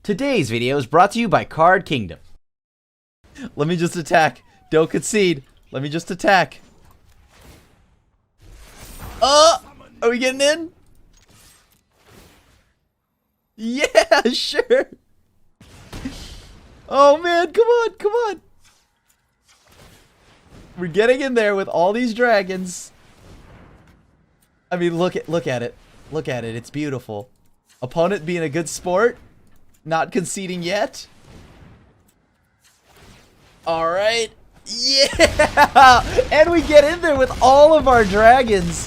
Today's video is brought to you by Card Kingdom. Let me just attack. Don't concede. Let me just attack. Are we getting in? Yeah, sure. Oh man, come on, come on. We're getting in there with all these dragons. I mean, look at it. Look at it. It's beautiful. Opponent being a good sport. Not conceding yet. All right. Yeah! And we get in there with all of our dragons.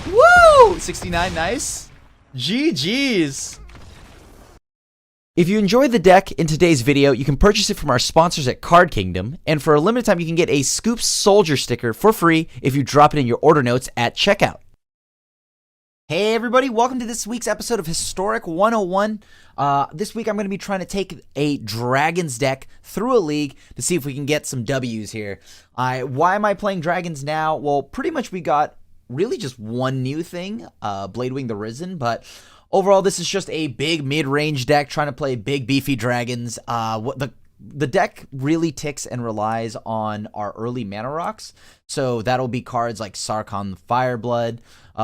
Woo! 69, nice. GG's. If you enjoyed the deck in today's video, you can purchase it from our sponsors at Card Kingdom. And for a limited time, you can get a Scoops Soldier sticker for free if you drop it in your order notes at checkout. Hey everybody, welcome to this week's episode of Historic 101. This week I'm going to be trying to take a Dragons deck through a league to see if we can get some W's here. Why am I playing Dragons now? Well, pretty much we got really just one new thing, Bladewing the Risen, but overall this is just a big mid-range deck trying to play big beefy dragons. The deck really ticks and relies on our early mana rocks. So that'll be cards like Sarkhan the Fireblood,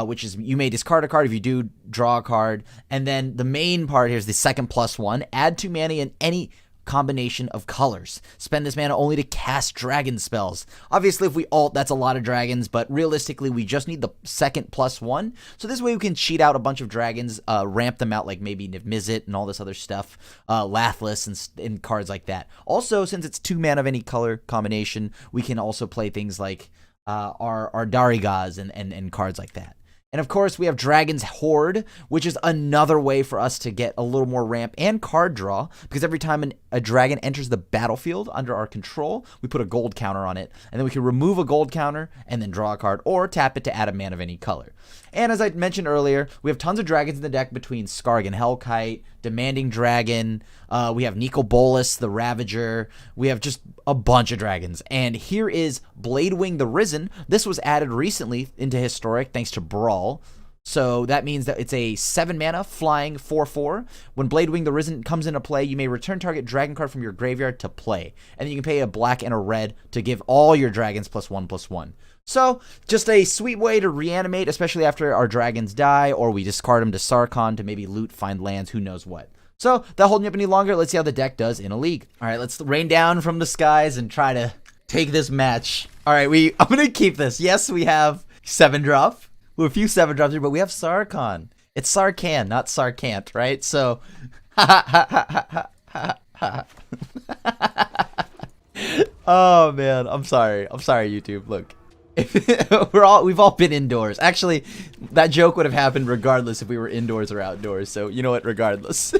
which is you may discard a card if you do draw a card. And then the main part here is the second +1. Add 2 mana in any combination of colors. Spend this mana only to cast dragon spells. Obviously, if we ult, that's a lot of dragons, but realistically, we just need the second +1. So this way we can cheat out a bunch of dragons, ramp them out like maybe Niv-Mizzet and all this other stuff, Lathliss and cards like that. Also, since it's 2 mana of any color combination, we can also play things like our Darigas and cards like that. And of course, we have Dragon's Horde, which is another way for us to get a little more ramp and card draw, because every time a dragon enters the battlefield under our control, we put a gold counter on it, and then we can remove a gold counter and then draw a card, or tap it to add a mana of any color. And as I mentioned earlier, we have tons of dragons in the deck between Skargan Hellkite, Demanding Dragon, we have Nicol Bolas, the Ravager, we have just a bunch of dragons. And here is Bladewing the Risen. This was added recently into Historic thanks to Brawl. So that means that it's a 7 mana flying 4/4. When Bladewing the Risen comes into play, you may return target dragon card from your graveyard to play. And then you can pay a black and a red to give all your dragons +1/+1. So, just a sweet way to reanimate, especially after our dragons die, or we discard them to Sarkhan to maybe loot, find lands, who knows what. So, without holding up any longer, let's see how the deck does in a league. Alright, let's rain down from the skies and try to take this match. Alright, I'm going to keep this. Yes, we have 7-drop. We have a few 7-drops here, but we have Sarkhan. It's Sarkhan, not Sarkant, right? So, oh man, I'm sorry. I'm sorry, YouTube. Look. We've all been indoors. Actually, that joke would have happened regardless if we were indoors or outdoors. So you know what? Regardless,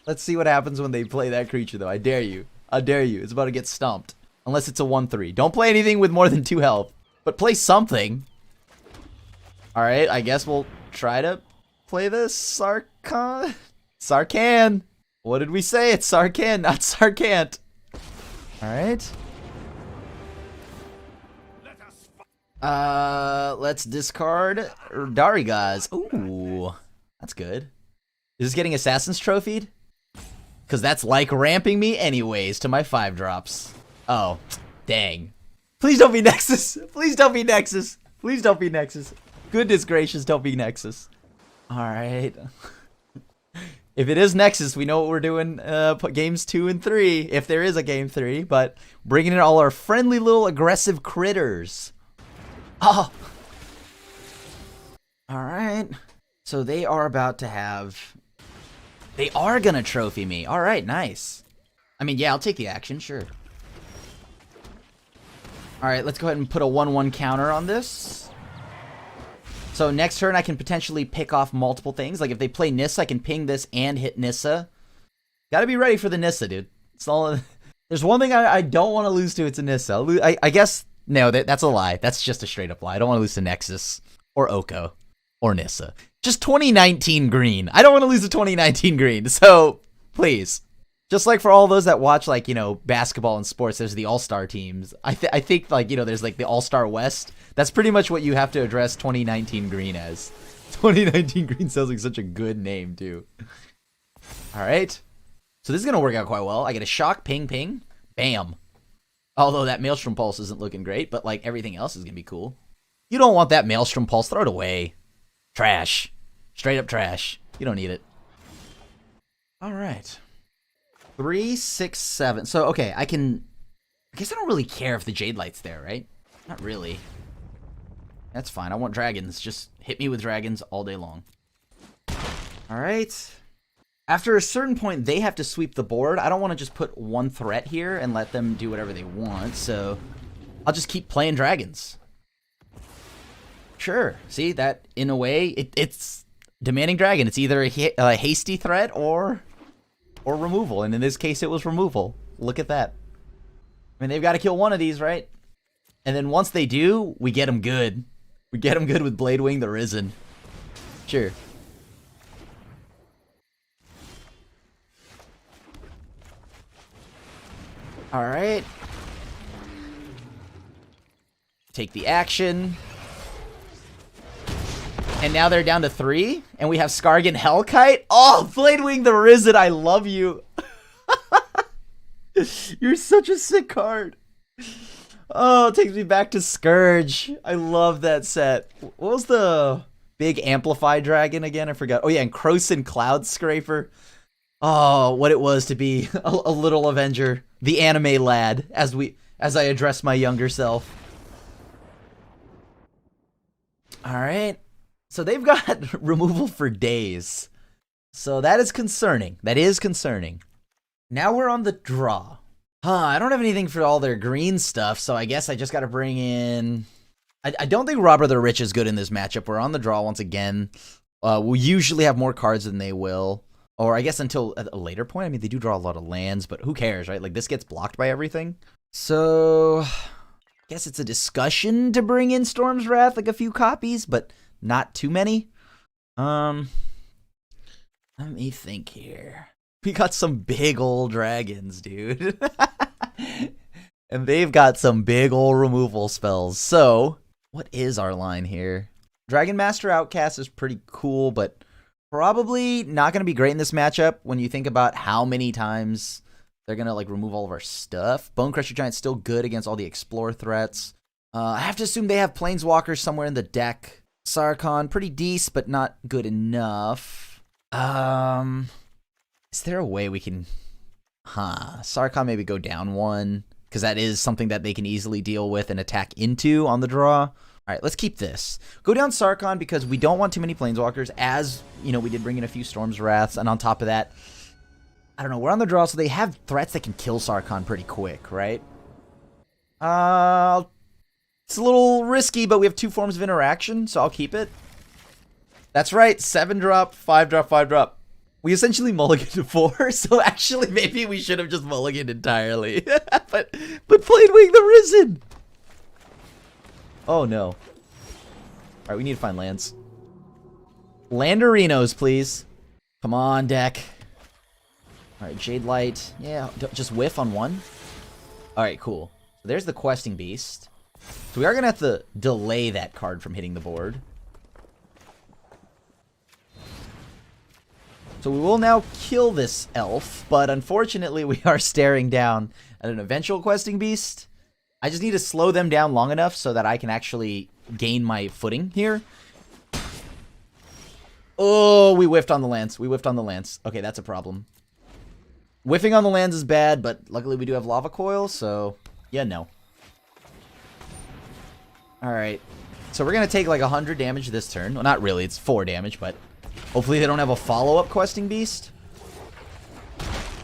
let's see what happens when they play that creature. Though I dare you. I dare you. It's about to get stomped. Unless it's a 1/3. Don't play anything with more than 2 health. But play something. All right. I guess we'll try to play this Sarkhan. Sarkhan. What did we say? It's Sarkhan, not Sarkant. All right. Let's discard Darigas. Ooh, that's good. Is this getting Assassin's Trophied? Because that's like ramping me anyways to my 5-drops. Oh, dang. Please don't be Nexus. Please don't be Nexus. Please don't be Nexus. Goodness gracious, don't be Nexus. Alright. If it is Nexus, we know what we're doing games 2 and 3, if there is a game 3, but bringing in all our friendly little aggressive critters. Oh. Alright. So they are about to have... They are gonna trophy me. Alright, nice. I mean, yeah, I'll take the action, sure. Alright, let's go ahead and put a 1/1 counter on this. So next turn I can potentially pick off multiple things. Like if they play Nissa, I can ping this and hit Nissa. Gotta be ready for the Nissa, dude. It's all... There's one thing I don't want to lose to, it's a Nissa. I guess... No, that's a lie. That's just a straight up lie. I don't want to lose to Nexus or Oko or Nissa. Just 2019 green. I don't want to lose to 2019 green. So please, just like for all those that watch, like, you know, basketball and sports, there's the all-star teams. I think like, you know, there's like the all-star West. That's pretty much what you have to address 2019 green as. 2019 green sounds like such a good name too. All right. So this is going to work out quite well. I get a shock, ping, ping, bam. Although that Maelstrom Pulse isn't looking great, but like everything else is going to be cool. You don't want that Maelstrom Pulse. Throw it away. Trash. Straight up trash. You don't need it. All right. 3, 6, 7. So, okay, I guess I don't really care if the Jade Light's there, right? Not really. That's fine. I want dragons. Just hit me with dragons all day long. All right. After a certain point, they have to sweep the board. I don't want to just put one threat here and let them do whatever they want, so I'll just keep playing dragons. Sure. See, that, in a way, it's demanding dragon. It's either a hasty threat or removal, and in this case, it was removal. Look at that. I mean, they've got to kill one of these, right? And then once they do, we get them good. We get them good with Bladewing the Risen. Sure. All right. Take the action. And now they're down to 3. And we have Skargan Hellkite. Oh, Bladewing the Risen, I love you. You're such a sick card. Oh, it takes me back to Scourge. I love that set. What was the big Amplify Dragon again? I forgot. Oh, yeah, and Croson Cloud Scraper. Oh, what it was to be a little Avenger. The anime lad, as I address my younger self. All right. So they've got removal for days. So that is concerning. That is concerning. Now we're on the draw. I don't have anything for all their green stuff, so I guess I just got to bring in... I don't think Robber the Rich is good in this matchup. We're on the draw once again. We'll usually have more cards than they will. Or I guess until a later point. I mean, they do draw a lot of lands, but who cares, right? Like, this gets blocked by everything. So, I guess it's a discussion to bring in Storm's Wrath, like a few copies, but not too many. Let me think here. We got some big old dragons, dude. And they've got some big old removal spells. So, what is our line here? Dragon Master Outcast is pretty cool, but probably not going to be great in this matchup when you think about how many times they're going to like remove all of our stuff. Bone Crusher Giant's still good against all the Explore threats. I have to assume they have Planeswalkers somewhere in the deck. Sarkhan, pretty decent, but not good enough. Is there a way we can... Sarkhan maybe go down 1, because that is something that they can easily deal with and attack into on the draw. All right, let's keep this. Go down Sarkhan because we don't want too many Planeswalkers, as, you know, we did bring in a few Storm's Wraths, and on top of that, I don't know, we're on the draw, so they have threats that can kill Sarkhan pretty quick, right? It's a little risky, but we have 2 forms of interaction, so I'll keep it. That's right, 7-drop, 5-drop, 5-drop. We essentially mulliganed to 4, so actually maybe we should have just mulliganed entirely. but Bladewing the Risen! Oh no. Alright, we need to find lands. Landerinos, please. Come on, deck. Alright, Jade Light. Yeah, just whiff on 1. Alright, cool. So there's the Questing Beast. So we are going to have to delay that card from hitting the board. So we will now kill this elf, but unfortunately we are staring down at an eventual Questing Beast. I just need to slow them down long enough so that I can actually gain my footing here. Oh, we whiffed on the lands. We whiffed on the lands. Okay, that's a problem. Whiffing on the lands is bad, but luckily we do have Lava Coil, so yeah, no. Alright, so we're going to take like 100 damage this turn. Well, not really, it's 4 damage, but hopefully they don't have a follow-up Questing Beast.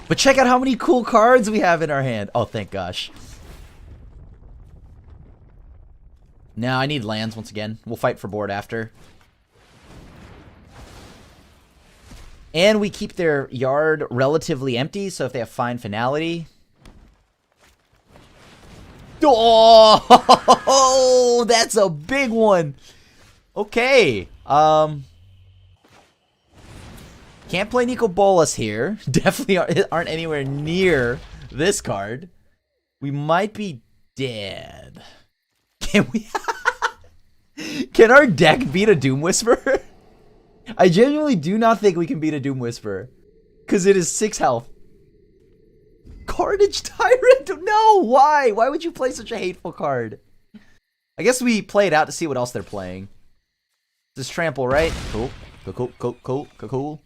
But check out how many cool cards we have in our hand. Oh, thank gosh. No, I need lands once again. We'll fight for board after. And we keep their yard relatively empty, so if they have fine finality... Oh, that's a big one. Okay. Can't play Nico Bolas here. Definitely aren't anywhere near this card. We might be dead. Can we? Can our deck beat a Doom Whisperer? I genuinely do not think we can beat a Doom Whisperer. Because it is 6 health. Carnage Tyrant! No, why? Why would you play such a hateful card? I guess we play it out to see what else they're playing. This is Trample, right? Cool. Cool.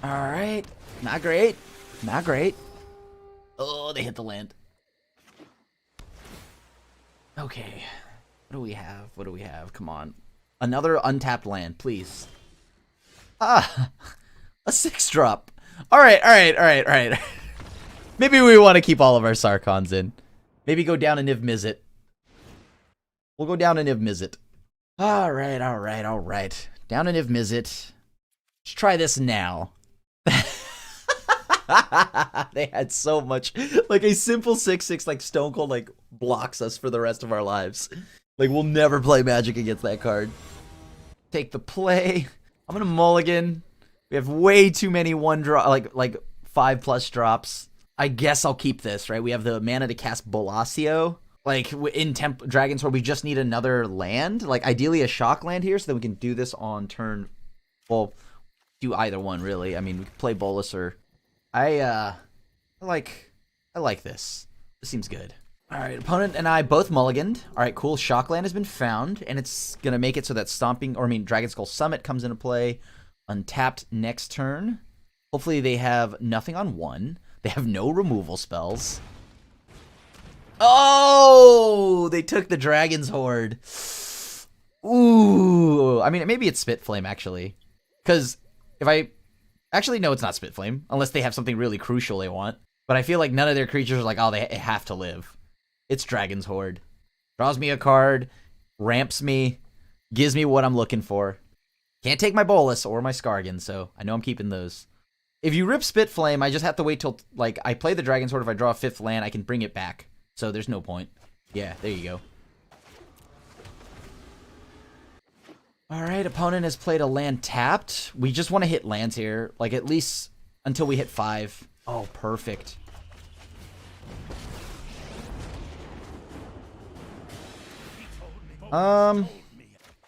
Alright. Not great. Not great. Oh, they hit the land. Okay. What do we have? What do we have? Come on. Another untapped land, please. Ah. A 6-drop. Alright. Maybe we want to keep all of our Sarkons in. Maybe go down a Niv Mizzet. We'll go down a Niv Mizzet. Alright. Down a Niv Mizzet. Let's try this now. They had so much. Like a simple 6/6 like Stone Cold like blocks us for the rest of our lives. Like we'll never play Magic against that card. Take the play. I'm gonna mulligan. We have way too many 1-drop, like 5+ drops. I guess I'll keep this, right? We have the mana to cast Bolasio. Like, in Dragon's Hoard, we just need another land. Like, ideally a shock land here, so that we can do this on turn... Well, do either one, really. I mean, we can play Bolas or... I like this. This seems good. Alright, opponent and I both mulliganed. Alright, cool. Shock land has been found, and it's gonna make it so that Dragon Skull Summit comes into play. Untapped next turn. Hopefully they have nothing on 1. They have no removal spells. Oh! They took the Dragon's Hoard. Ooh. I mean, maybe it's Spitflame, actually. Because if I... Actually, no, it's not Spitflame. Unless they have something really crucial they want. But I feel like none of their creatures are like, oh, they have to live. It's Dragon's Hoard. Draws me a card. Ramps me. Gives me what I'm looking for. Can't take my Bolas or my Skargan, so I know I'm keeping those. If you rip Spitflame, I just have to wait till, like, I play the Dragon's Hoard. If I draw a 5th land, I can bring it back. So there's no point. Yeah, there you go. Alright, opponent has played a land tapped. We just want to hit lands here. Like, at least until we hit 5. Oh, perfect.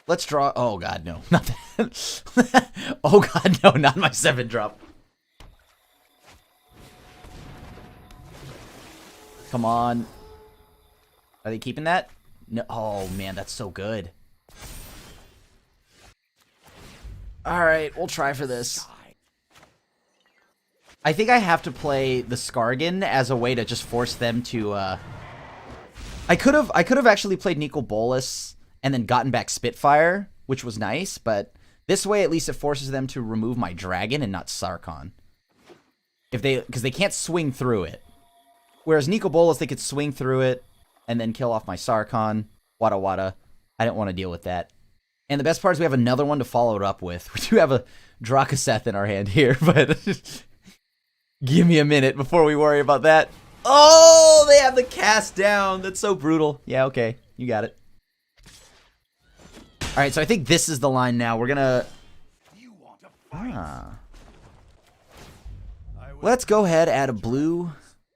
Let's draw... Oh, God, no. Not that. Oh, God, no. Not my 7-drop. Come on. Are they keeping that? No. Oh, man, that's so good. Alright, we'll try for this. I think I have to play the Skargan as a way to just force them to, I could have actually played Nicol Bolas and then gotten back Spitfire, which was nice, but this way at least it forces them to remove my dragon and not Sarkon. Because they can't swing through it. Whereas Nicol Bolas, they could swing through it and then kill off my Sarkon. Wada wada. I didn't want to deal with that. And the best part is we have another one to follow it up with. We do have a Drakaseth in our hand here, but give me a minute before we worry about that. Oh, they have the cast down. That's so brutal. Yeah, okay. You got it. All right, so I think this is the line now. We're going to... Let's go ahead, add a blue,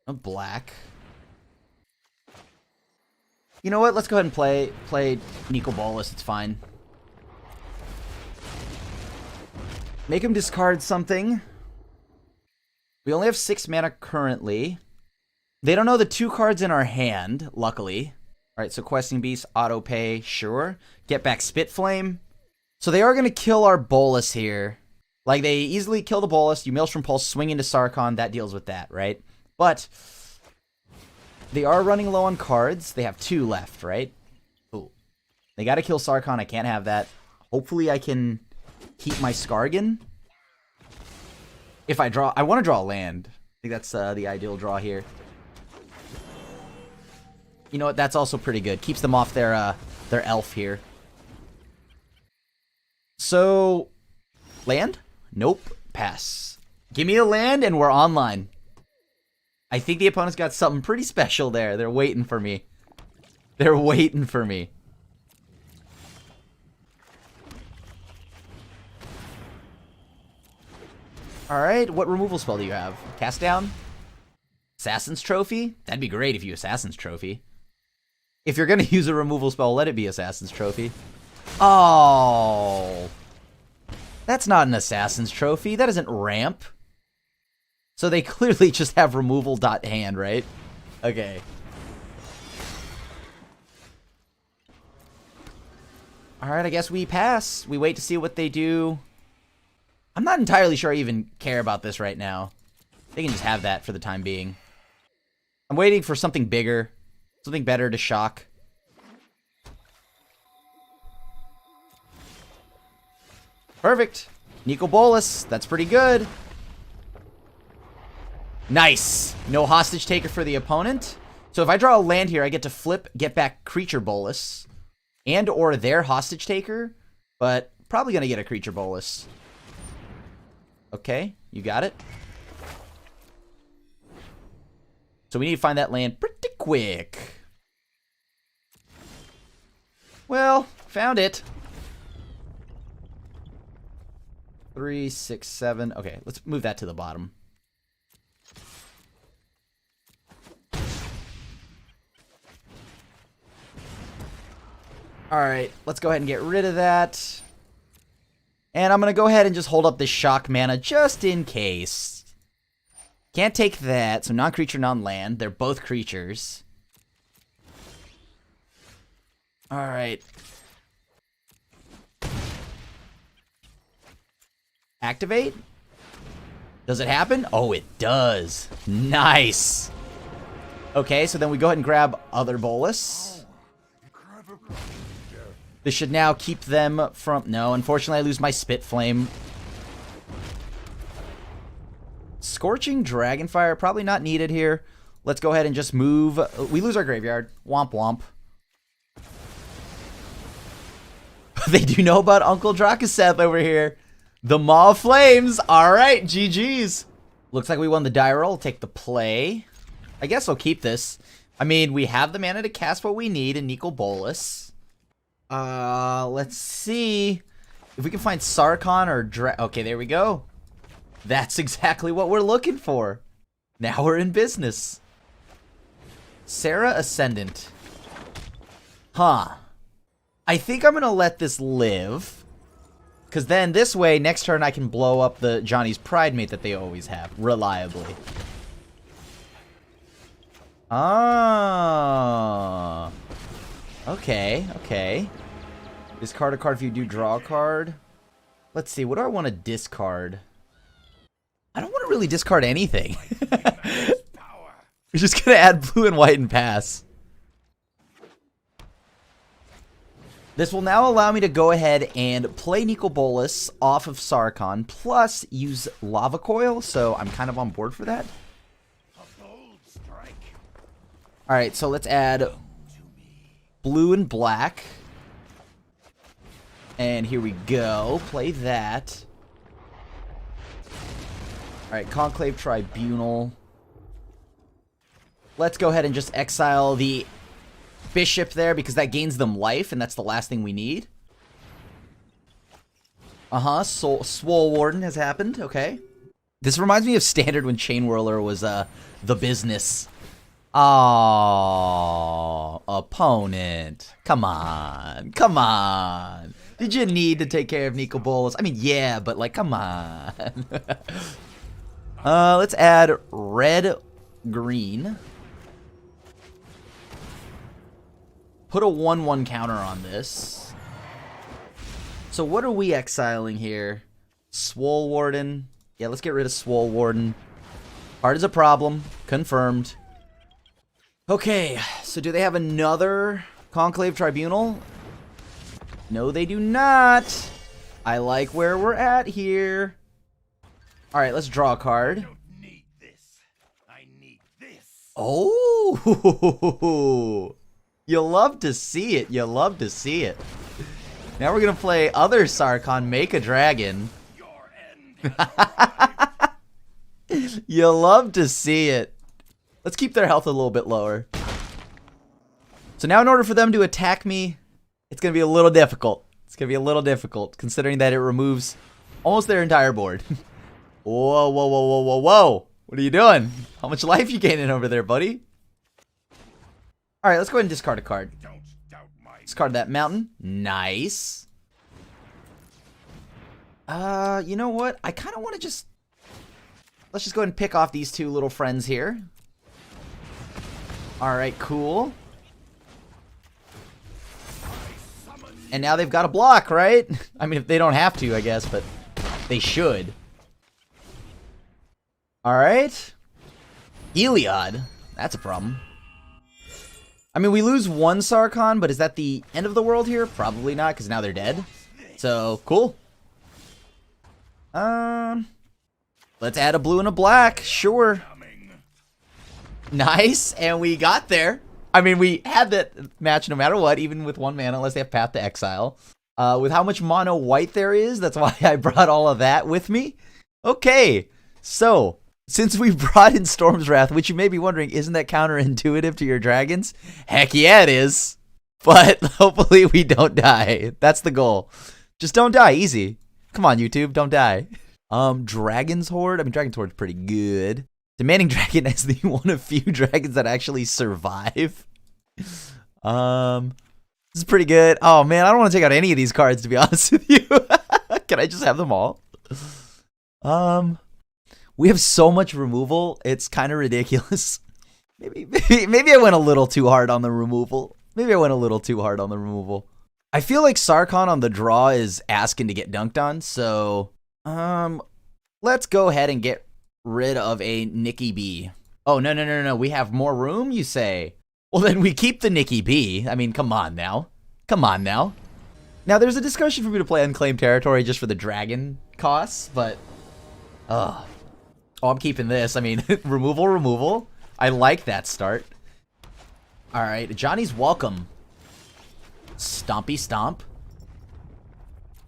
a black. You know what? Let's go ahead and play Nicol Bolas. It's fine. Make him discard something. We only have 6 mana currently. They don't know the 2 cards in our hand, luckily. Alright, so Questing Beast, Auto Pay, sure. Get back Spitflame. So they are going to kill our Bolas here. Like, they easily kill the Bolas. You Maelstrom Pulse, swing into Sarkon. That deals with that, right? But they are running low on cards. They have 2 left, right? Ooh. They got to kill Sarkon. I can't have that. Hopefully I can... keep my Skargan. If I draw... I want to draw a land. I think that's the ideal draw here. You know what? That's also pretty good. Keeps them off their elf here. So... Land? Nope. Pass. Give me a land and we're online. I think the opponent's got something pretty special there. They're waiting for me. They're waiting for me. Alright, what removal spell do you have? Cast down? Assassin's Trophy? That'd be great if you Assassin's Trophy. If you're gonna use a removal spell, let it be Assassin's Trophy. Oh. That's not an Assassin's Trophy. That isn't ramp. So they clearly just have removal dot hand, right? Okay. Alright, I guess we pass. We wait to see what they do. I'm not entirely sure I even care about this right now. They can just have that for the time being. I'm waiting for something bigger. Something better to shock. Perfect. Nico Bolas. That's pretty good. Nice. No hostage taker for the opponent. So if I draw a land here, I get to flip, get back creature Bolas. And or their hostage taker. But probably going to get a creature Bolas. Okay. You got it. So we need to find that land pretty quick. Well, found it. 3, 6, 7. Okay, let's move that to the bottom. Alright, let's go ahead and get rid of that. And I'm going to go ahead and just hold up this shock mana just in case. Can't take that, so non-creature, non-land. They're both creatures. Alright. Activate? Does it happen? Oh, it does. Nice. Okay, so then we go ahead and grab other Bolas. This should now keep them from... No, unfortunately I lose my Spit Flame. Scorching Dragonfire, probably not needed here. Let's go ahead and just move. We lose our graveyard. Womp womp. They do know about Uncle Drakaseth over here. The Maw of Flames. Alright, GG's. Looks like we won the die roll. Take the play. I guess I'll keep this. I mean, we have the mana to cast what we need in Nico Bolas. Let's see if we can find Sarkhan or okay, there we go. That's exactly what we're looking for. Now we're in business. Sarah Ascendant. Huh. I think I'm going to let this live. Because then this way, next turn I can blow up the Johnny's Pride mate that they always have. Reliably. Ah. Okay, okay. Discard a card if you do draw a card. Let's see, what do I want to discard? I don't want to really discard anything. We're just going to add blue and white and pass. This will now allow me to go ahead and play Nico Bolas off of Sarkhan, plus use Lava Coil, so I'm kind of on board for that. Alright, so let's add blue and black. And here we go. Play that. Alright, Conclave Tribunal. Let's go ahead and just exile the Bishop there because that gains them life, and that's the last thing we need. Swole Warden has happened. Okay. This reminds me of Standard when Chain Whirler was the business. Oh, opponent. Come on. Come on. Did you need to take care of Nico Bolas? I mean, yeah, but like, come on. Let's add red, green. Put a 1/1 counter on this. So what are we exiling here? Swole Warden. Yeah, let's get rid of Swole Warden. Heart is a problem. Confirmed. Okay, so do they have another Conclave Tribunal? No, they do not. I like where we're at here. Alright, let's draw a card. I don't need this. I need this. Oh! You love to see it. You love to see it. Now we're going to play other Sarkhan, Make a Dragon. Your end. You love to see it. Let's keep their health a little bit lower. So now in order for them to attack me, it's going to be a little difficult. It's going to be a little difficult, considering that it removes almost their entire board. Whoa, whoa, whoa, whoa, whoa, whoa. What are you doing? How much life you gaining over there, buddy? Alright, let's go ahead and discard a card. Discard that mountain. Nice. You know what? I kind of want to just... let's just go ahead and pick off these two little friends here. Alright, cool. And now they've got a block, right? I mean, if they don't have to, I guess, but they should. Alright. Heliod. That's a problem. I mean, we lose one Sarkhan, but is that the end of the world here? Probably not, because now they're dead. So, cool. Let's add a blue and a black. Sure. Nice, and we got there. I mean, we had that match no matter what, even with 1 mana, unless they have Path to Exile. With how much mono white there is, that's why I brought all of that with me. Okay, so, since we brought in Storm's Wrath, which you may be wondering, isn't that counterintuitive to your dragons? Heck yeah, it is. But hopefully we don't die. That's the goal. Just don't die, easy. Come on, YouTube, don't die. Dragon's Horde? I mean, Dragon's Horde's pretty good. Demanding Dragon is the one of few dragons that actually survive. This is pretty good. Oh, man, I don't want to take out any of these cards, to be honest with you. Can I just have them all? We have so much removal, it's kind of ridiculous. Maybe I went a little too hard on the removal. I feel like Sarkhan on the draw is asking to get dunked on, so let's go ahead and get rid of a Nikki B. Oh, no. We have more room, you say? Well, then we keep the Nikki B. I mean, come on now. Now, there's a discussion for me to play Unclaimed Territory just for the dragon costs, but... Oh, I'm keeping this. I mean, removal. I like that start. Alright, Johnny's welcome. Stompy stomp.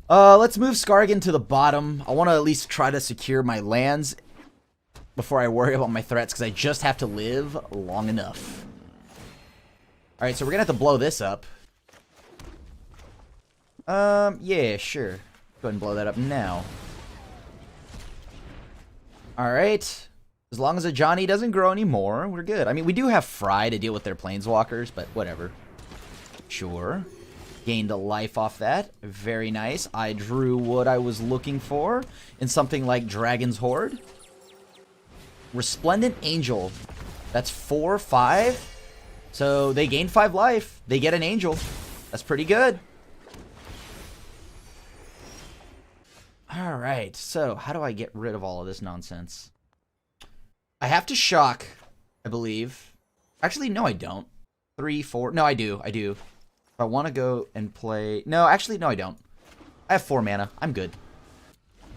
Let's move Skargan to the bottom. I want to at least try to secure my lands before I worry about my threats, because I just have to live long enough. Alright, so we're going to have to blow this up. Yeah, sure. Go ahead and blow that up now. Alright. As long as a Johnny doesn't grow anymore, we're good. I mean, we do have Fry to deal with their planeswalkers, but whatever. Sure. Gained a life off that. Very nice. I drew what I was looking for in something like Dragon's Horde. Resplendent Angel. That's 4, 5. So they gain 5 life. They get an Angel. That's pretty good. Alright, so how do I get rid of all of this nonsense? I have to shock, I believe. Actually, no I don't. 3, 4. No, I do. If I want to go and play... No, actually, no I don't. I have 4 mana. I'm good.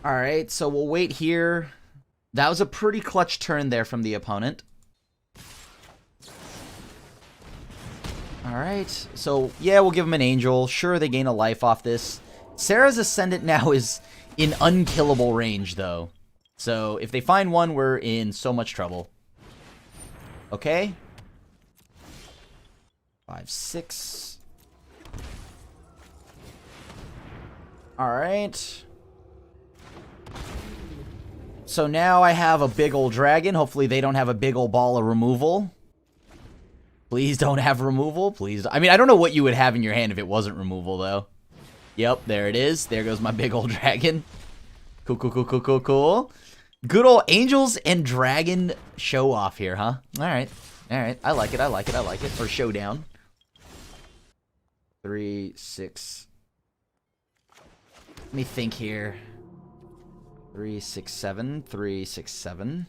Alright, so we'll wait here. That was a pretty clutch turn there from the opponent. Alright, so yeah, we'll give him an Angel. Sure, they gain a life off this. Sarah's Ascendant now is in unkillable range, though. So if they find one, we're in so much trouble. Okay. 5, 6. Alright. So now I have a big old dragon. Hopefully they don't have a big old ball of removal. Please don't have removal. Please. I mean, I don't know what you would have in your hand if it wasn't removal, though. Yep, there it is. There goes my big old dragon. Cool. Good old Angels and Dragon show off here, huh? Alright. I like it. For showdown. 3, 6. Let me think here. 3, 6, 7. 3, 6, 7.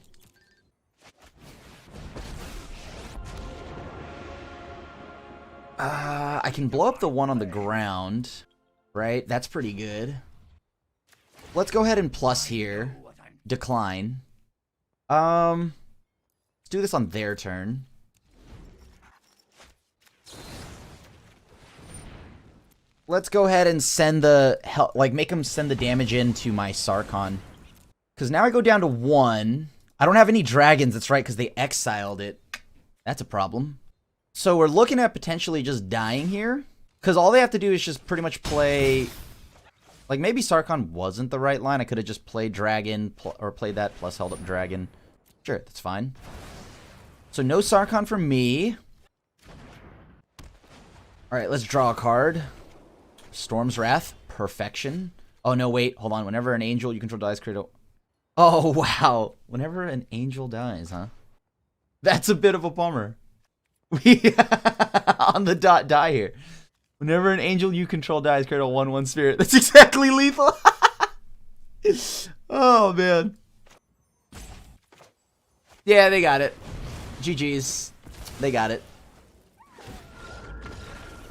I can blow up the one on the ground. Right? That's pretty good. Let's go ahead and plus here. Decline. Let's do this on their turn. Let's go ahead and send the make them send the damage into my Sarkhan. Because now I go down to 1. I don't have any dragons, that's right, because they exiled it. That's a problem. So we're looking at potentially just dying here. Because all they have to do is just pretty much play... Like, maybe Sarkhan wasn't the right line. I could have just played Dragon, or played that plus held up Dragon. Sure, that's fine. So no Sarkhan from me. Alright, let's draw a card. Storm's Wrath. Perfection. Oh, no, wait. Hold on. Whenever an angel you control dies, create a... Oh, wow. Whenever an angel dies, huh? That's a bit of a bummer. We on the dot die here. Whenever an angel you control dies, create a 1/1 spirit. That's exactly lethal. Oh, man. Yeah, they got it. GG's. They got it.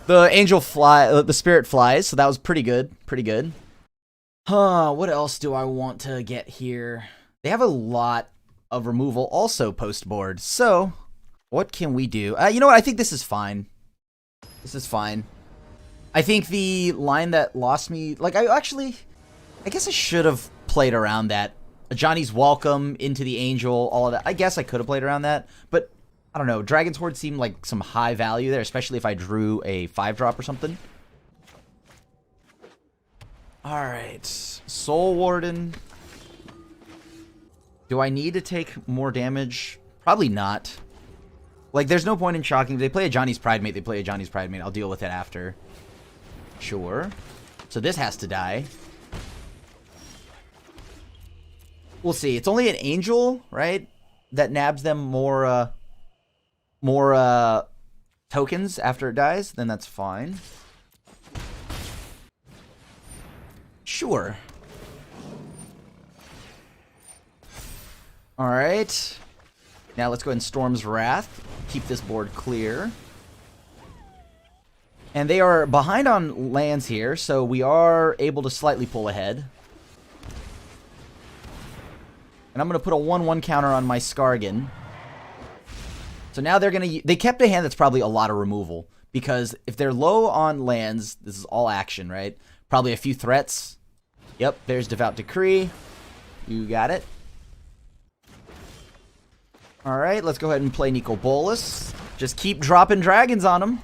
The the spirit flies, so that was pretty good. Pretty good. Huh, what else do I want to get here? They have a lot of removal also post board. So, what can we do? You know what? I think this is fine. This is fine. I think the line that lost me, like, I guess I should have played around that. Johnny's welcome into the angel, all of that. I guess I could have played around that, but I don't know. Dragon's Horde seemed like some high value there, especially if I drew a 5-drop or something. Alright. Soul Warden. Do I need to take more damage? Probably not. Like, there's no point in shocking. If they play a Johnny's Pridemate, they play a Johnny's Pridemate. I'll deal with it after. Sure. So this has to die. We'll see. It's only an angel, right? That nabs them more tokens after it dies. Then that's fine. Sure. Alright. Now let's go ahead and Storm's Wrath. Keep this board clear. And they are behind on lands here, so we are able to slightly pull ahead. And I'm going to put a 1/1 counter on my Skargan. So now they're going to... They kept a hand that's probably a lot of removal. Because if they're low on lands, this is all action, right? Probably a few threats. Yep, there's Devout Decree. You got it. Alright, let's go ahead and play Nicol Bolas. Just keep dropping dragons on him.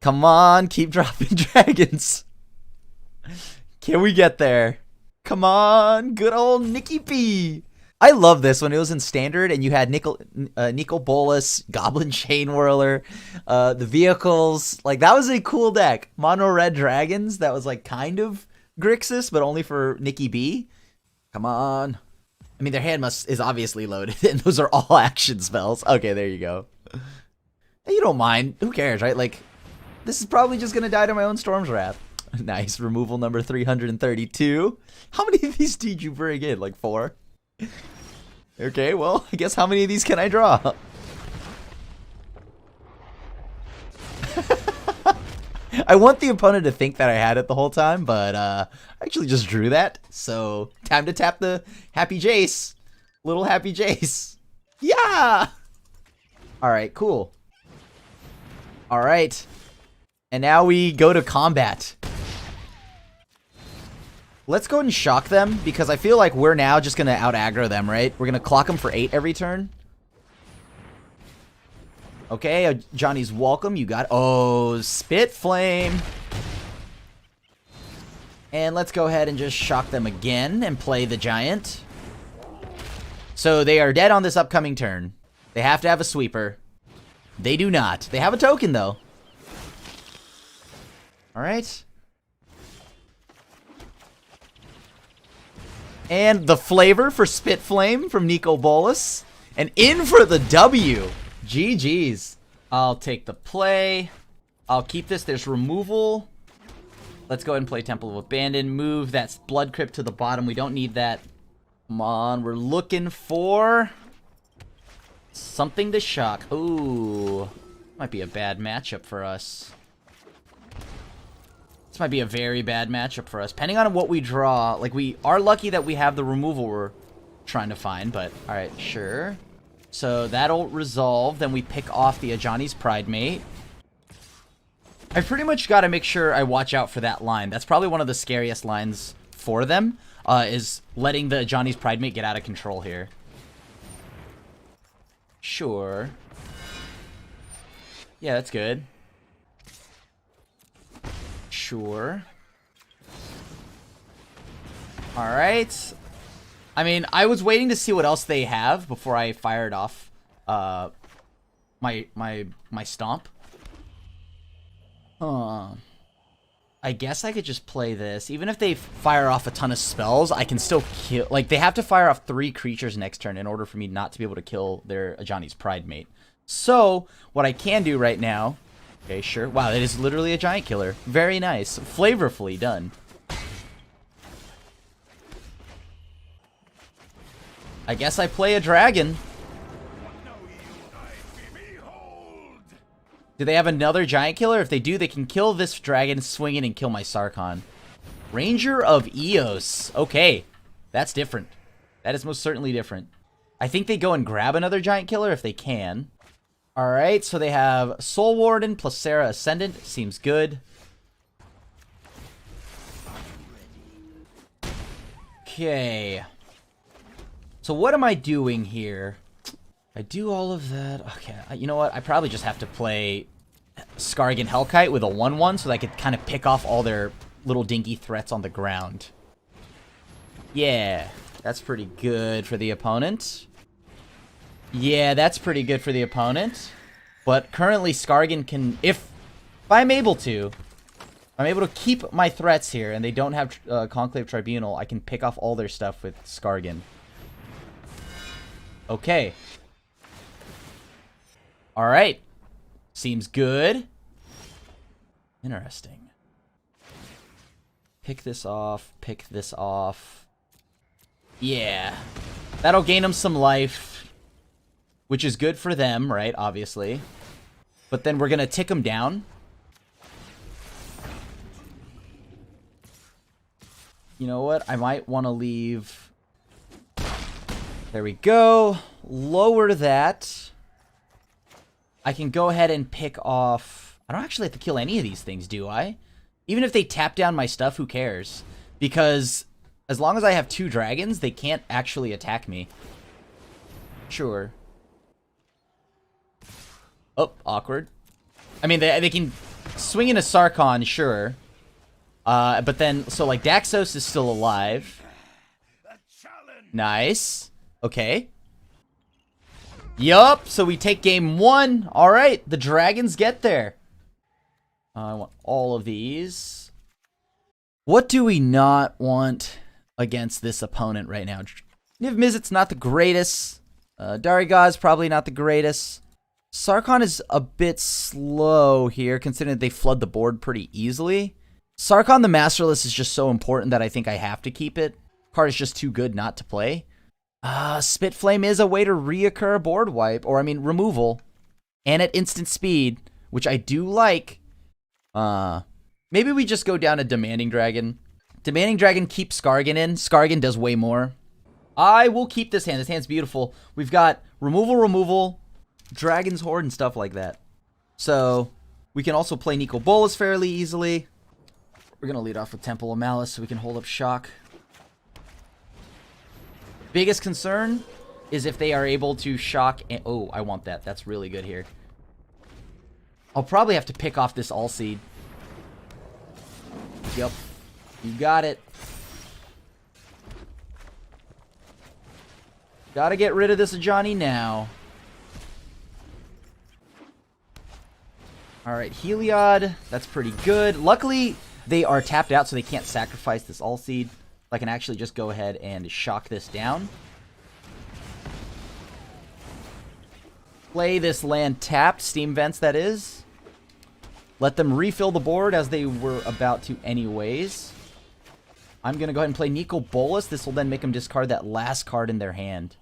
Come on, keep dropping dragons. Can we get there? Come on, good old Nikki P. I love this when it was in Standard and you had Nicol Bolas, Goblin Chain Whirler, the vehicles. Like, that was a cool deck. Mono Red Dragons, that was like kind of Grixis, but only for Nikki B. Come on. I mean, their hand is obviously loaded, and those are all action spells. Okay, there you go. Hey, you don't mind. Who cares, right? Like, this is probably just going to die to my own Storm's Wrath. Nice. Removal number 332. How many of these did you bring in? Like 4? Okay, well, I guess how many of these can I draw? I want the opponent to think that I had it the whole time, but I actually just drew that. So, time to tap the Happy Jace. Little Happy Jace. Yeah! Alright, cool. Alright. And now we go to combat. Let's go ahead and shock them, because I feel like we're now just going to out-aggro them, right? We're going to clock them for 8 every turn. Okay, Johnny's welcome. You got... Oh, Spit Flame. And let's go ahead and just shock them again and play the Giant. So they are dead on this upcoming turn. They have to have a sweeper. They do not. They have a token, though. Alright. And the flavor for Spit Flame from Nicol Bolas. And in for the W. GG's. I'll take the play. I'll keep this. There's removal. Let's go ahead and play Temple of Abandon. Move that Blood Crypt to the bottom. We don't need that. Come on. We're looking for something to shock. Ooh. Might be a bad matchup for us. This might be a very bad matchup for us. Depending on what we draw. Like, we are lucky that we have the removal we're trying to find. But, alright, sure. So, that'll resolve. Then we pick off the Ajani's Pridemate. I pretty much got to make sure I watch out for that line. That's probably one of the scariest lines for them. Is letting the Ajani's Pridemate get out of control here. Sure. Yeah, that's good. Sure. Alright. I mean, I was waiting to see what else they have before I fired off my stomp. I I guess I could just play this. Even if they fire off a ton of spells, I can still kill... Like, they have to fire off 3 creatures next turn in order for me not to be able to kill their Ajani's Pride mate. So, what I can do right now... Okay, sure. Wow, that is literally a giant killer. Very nice. Flavorfully done. I guess I play a dragon. Do they have another giant killer? If they do, they can kill this dragon, swing it, and kill my Sarkhan. Ranger of Eos. Okay. That's different. That is most certainly different. I think they go and grab another giant killer if they can. Alright, so they have Soul Warden plus Sarah Ascendant. Seems good. Okay. So what am I doing here? I do all of that. Okay, you know what? I probably just have to play Skargan Hellkite with a 1/1 so that I could kind of pick off all their little dinky threats on the ground. Yeah, that's pretty good for the opponent. Yeah, that's pretty good for the opponent. But currently Skargan can, if I'm able to keep my threats here and they don't have Conclave Tribunal, I can pick off all their stuff with Skargan. Okay. Alright. Seems good. Interesting. Pick this off. Pick this off. Yeah. That'll gain them some life. Which is good for them, right? Obviously. But then we're going to tick them down. You know what? I might want to leave... There we go. Lower that. I can go ahead and pick off... I don't actually have to kill any of these things, do I? Even if they tap down my stuff, who cares? Because as long as I have 2 dragons, they can't actually attack me. Sure. Oh, awkward. I mean, they can swing in a Sarkhan, sure. But then, so like Daxos is still alive. Nice. Okay. Yup, so we take game 1. Alright, the dragons get there. I want all of these. What do we not want against this opponent right now? Niv Mizzet's not the greatest. Dariga's probably not the greatest. Sarkhan is a bit slow here, considering they flood the board pretty easily. Sarkhan the Masterless is just so important that I think I have to keep it. Card is just too good not to play. Spitflame is a way to reoccur board wipe, or I mean removal, and at instant speed, which I do like. Maybe we just go down to Demanding Dragon. Demanding Dragon keeps Skargan in. Skargan does way more. I will keep this hand. This hand's beautiful. We've got removal, Dragon's Horde, and stuff like that. So we can also play Nico Bolas fairly easily. We're gonna lead off with Temple of Malice so we can hold up shock. Biggest concern is if they are able to shock and... Oh, I want that. That's really good here. I'll probably have to pick off this All-Seed. Yep. You got it. Gotta get rid of this Ajani now. Alright, Heliod. That's pretty good. Luckily, they are tapped out so they can't sacrifice this All-Seed. I can actually just go ahead and shock this down. Play this land tapped, Steam Vents that is. Let them refill the board as they were about to anyways. I'm going to go ahead and play Nico Bolas. This will then make them discard that last card in their hand.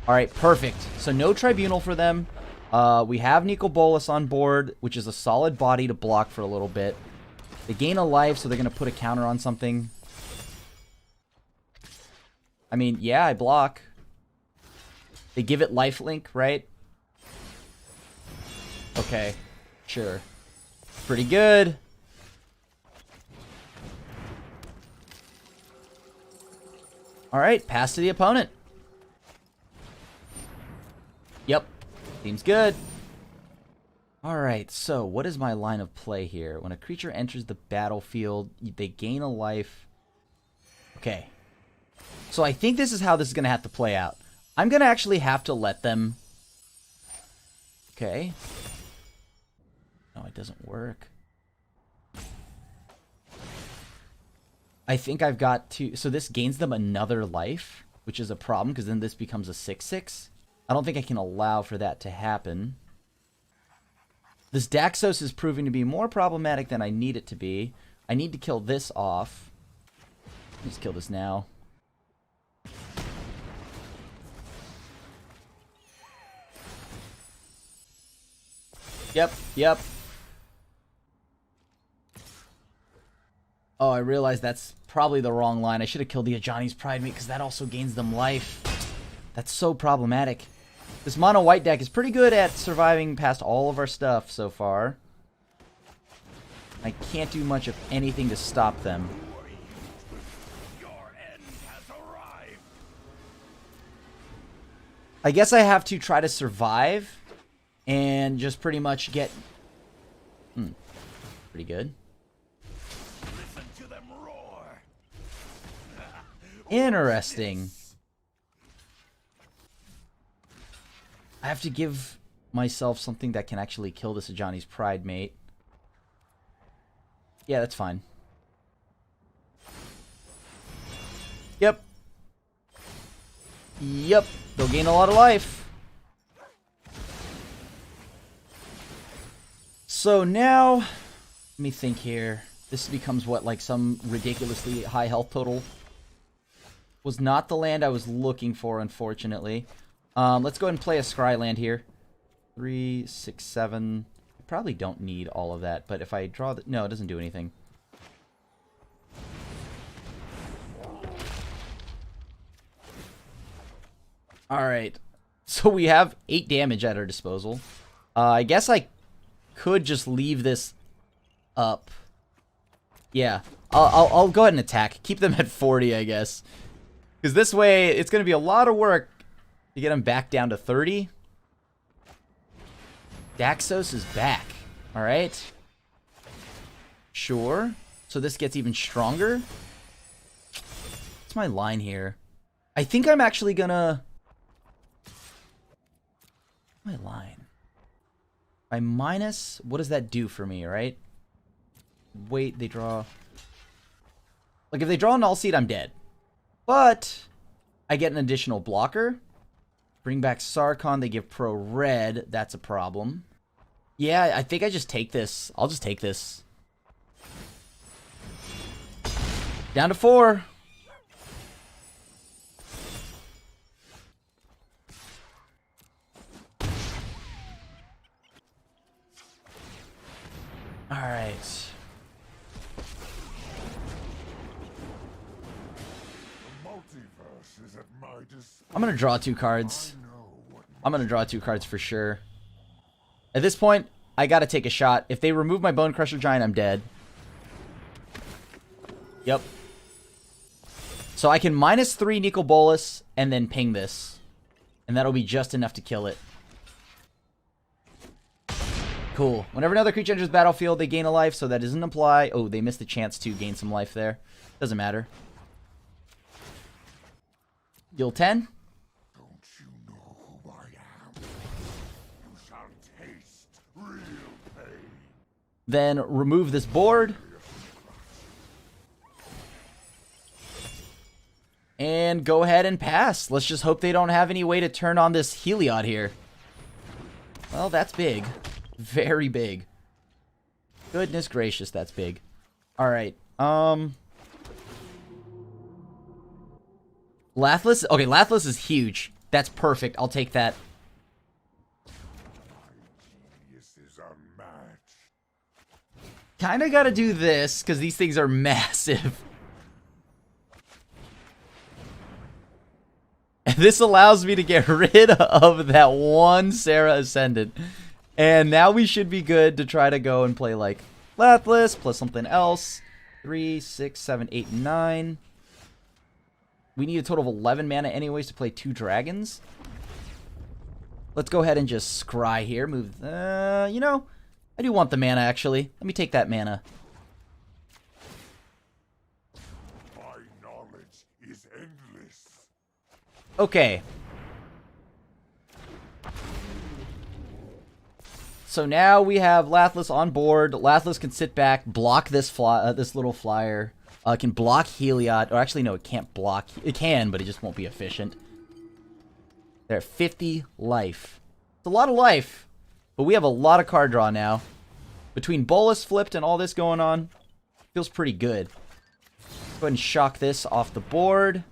Alright, perfect. So no Tribunal for them. We have Nico Bolas on board, which is a solid body to block for a little bit. They gain a life, so they're going to put a counter on something. I mean, yeah, I block. They give it lifelink, right? Okay, sure. Pretty good. Alright, pass to the opponent. Yep, seems good. Alright, so what is my line of play here? When a creature enters the battlefield, they gain a life. Okay. So I think this is how this is going to have to play out. I'm going to actually have to let them... Okay. No, I it doesn't work. I think I've got to... So this gains them another life, which is a problem, because then this becomes a 6/6. I don't think I can allow for that to happen. This Daxos is proving to be more problematic than I need it to be. I need to kill this off. Let's kill this now. Yep. Oh, I realized that's probably the wrong line. I should have killed the Ajani's Pride Mate because that also gains them life. That's so problematic. This mono white deck is pretty good at surviving past all of our stuff so far. I can't do much of anything to stop them. I guess I have to try to survive and just pretty much get... pretty good. Listen to them roar. Interesting. I have to give myself something that can actually kill this Ajani's Pride Mate. Yeah, that's fine. Yep. They'll gain a lot of life. So now, let me think here. This becomes what, like some ridiculously high health total? Was not the land I was looking for, unfortunately. Let's go ahead and play a Scry land here. 3, 6, 7. I probably don't need all of that, but if I draw the... No, it doesn't do anything. Alright. So we have 8 damage at our disposal. I guess I could just leave this up. Yeah. I'll go ahead and attack. Keep them at 40, I guess. Because this way, it's going to be a lot of work to get them back down to 30. Daxos is back. Alright. Sure. So this gets even stronger. What's my line here? I think I'm actually gonna... My line. I minus... What does that do for me, right? Wait, they draw... Like, if they draw a null seed, I'm dead. But I get an additional blocker. Bring back Sarkhan. They give pro red. That's a problem. Yeah, I think I just take this. I'll just take this. Down to 4. All right. I'm going to draw 2 cards. I'm going to draw 2 cards for sure. At this point, I got to take a shot. If they remove my Bone Crusher Giant, I'm dead. Yep. So I can minus 3 Nicol Bolas and then ping this. And that'll be just enough to kill it. Cool. Whenever another creature enters the battlefield, they gain a life, so that doesn't apply. Oh, they missed the chance to gain some life there. Doesn't matter. Deal 10. Don't you know who I am? You shall taste real pain. Then remove this board. And go ahead and pass. Let's just hope they don't have any way to turn on this Heliod here. Well, that's big. Very big. Goodness gracious, that's big. Alright, Lathless? Okay, Lathless is huge. That's perfect. I'll take that. Kinda gotta do this, because these things are massive. And this allows me to get rid of that one Sarah Ascendant. And now we should be good to try to go and play like Lathless plus something else. 3, 6, 7, 8, 9. We need a total of 11 mana anyways to play 2 dragons. Let's go ahead and just scry here. Move, you know, I do want the mana actually. Let me take that mana. My knowledge is endless. Okay. So now we have Lathless on board. Lathless can sit back, block this this little flyer. Can block Heliod. Or actually, no, it can't block. It can, but it just won't be efficient. They're at 50 life. It's a lot of life, but we have a lot of card draw now. Between Bolus flipped and all this going on, feels pretty good. Go ahead and shock this off the board.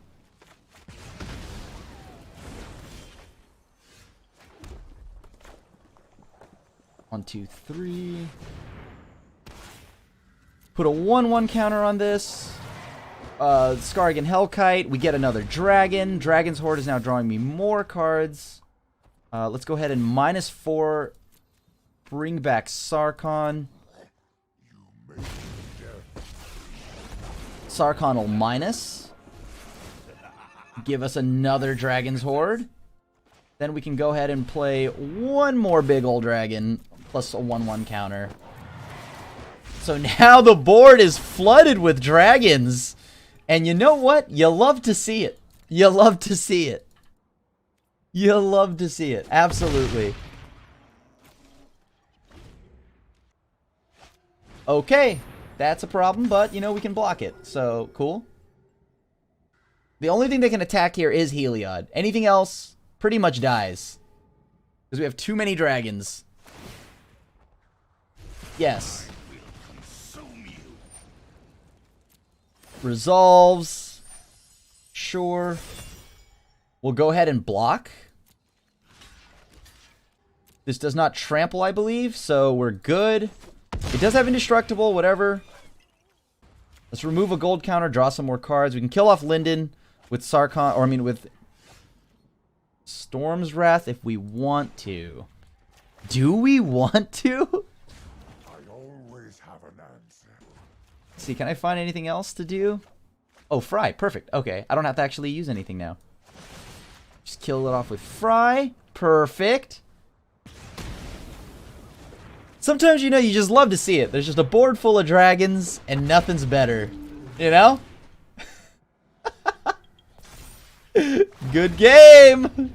One, two, three. Put a 1/1 counter on this. Skargan Hellkite. We get another dragon. Dragon's Horde is now drawing me more cards. Let's go ahead and -4. Bring back Sarkhan. Sarkhan will minus. Give us another Dragon's Horde. Then we can go ahead and play one more big old dragon plus a 1/1 counter. So now the board is flooded with dragons. And you know what? You love to see it. You love to see it. You love to see it. Absolutely. Okay. That's a problem, but, you know, we can block it. So, cool. The only thing they can attack here is Heliod. Anything else pretty much dies. Because we have too many dragons. Yes. Resolves. Sure. We'll go ahead and block. This does not trample, I believe, so we're good. It does have indestructible, whatever. Let's remove a gold counter, draw some more cards. We can kill off Linden with Sarkhan, or I mean with Storm's Wrath if we want to. Do we want to? I always have an answer. Let's see, can I find anything else to do? Oh, Fry, perfect. Okay, I don't have to actually use anything now. Just kill it off with Fry. Perfect. Sometimes, you know, you just love to see it. There's just a board full of dragons, and nothing's better. You know? Good game!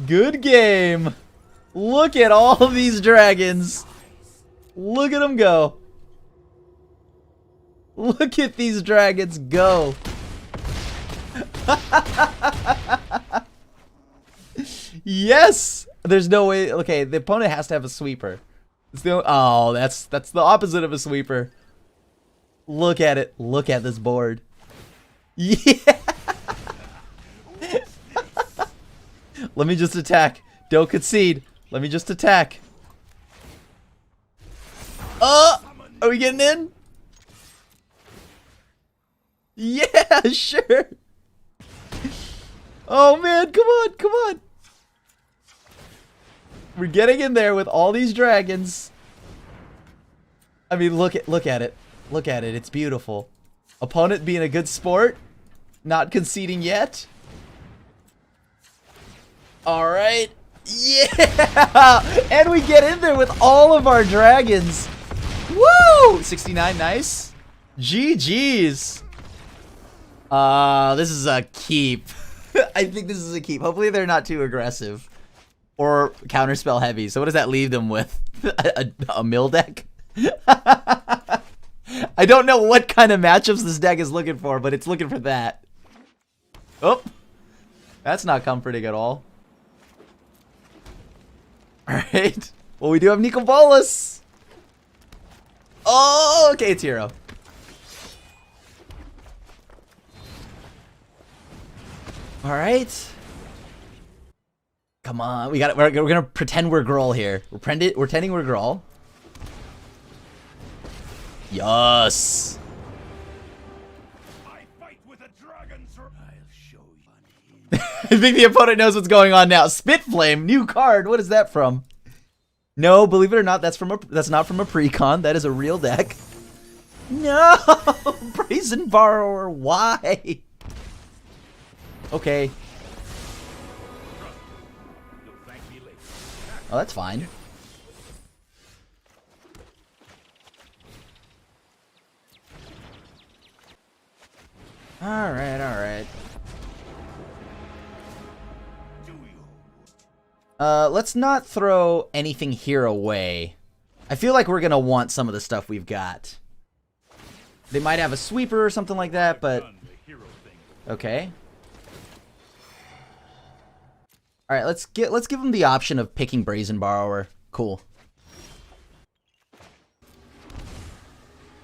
Good game! Look at all these dragons! Look at them go! Look at these dragons go! Yes! There's no way. Okay, the opponent has to have a sweeper. It's the oh, that's the opposite of a sweeper. Look at it. Look at this board. Yeah. Let me just attack. Don't concede. Let me just attack. Are we getting in? Yeah, sure. Oh man, come on, come on. We're getting in there with all these dragons. I mean, look at it. Look at it. It's beautiful. Opponent being a good sport. Not conceding yet. All right. Yeah! And we get in there with all of our dragons. Woo! 69, nice. GG's. This is a keep. I think this is a keep. Hopefully they're not too aggressive. Or counterspell heavy. So what does that leave them with? a mill deck? I don't know what kind of matchups this deck is looking for, but it's looking for that. Oh. That's not comforting at all. Alright. Well, we do have Nico Bolas. Oh, okay, it's hero. Alright. Come on, we got it. We're gonna pretend we're Brawl here. We're pretending we're Brawl. Yes. I fight with a dragon, sir. I'll show you. I think the opponent knows what's going on now. Spitflame, new card. What is that from? No, believe it or not, that's not from a precon. That is a real deck. No, Brazen Borrower. Why? Okay. Oh, that's fine. Alright, alright. Let's not throw anything here away. I feel like we're gonna want some of the stuff we've got. They might have a sweeper or something like that, but... Okay. Alright, let's give them the option of picking Brazen Borrower. Cool.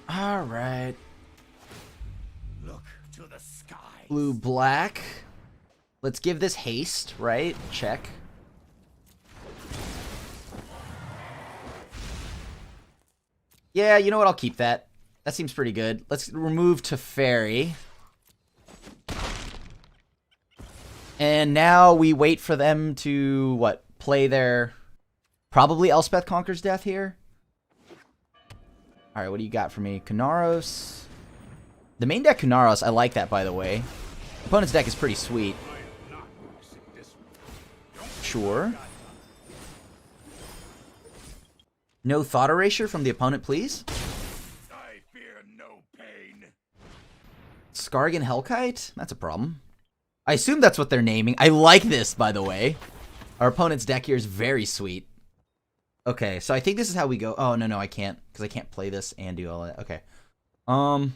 Alright. Look to the sky. Blue, black. Let's give this haste, right? Check. Yeah, you know what? I'll keep that. That seems pretty good. Let's remove Teferi. And now we wait for them to, what, play their... Probably Elspeth Conquers Death here. Alright, what do you got for me? Kunaros. The main deck Kunaros, I like that, by the way. Opponent's deck is pretty sweet. Sure. No thought erasure from the opponent, please. I fear no pain. Skargan Hellkite? That's a problem. I assume that's what they're naming. I like this, by the way. Our opponent's deck here is very sweet. Okay, so I think this is how we go. Oh, no, I can't. Because I can't play this and do all that. Okay. Come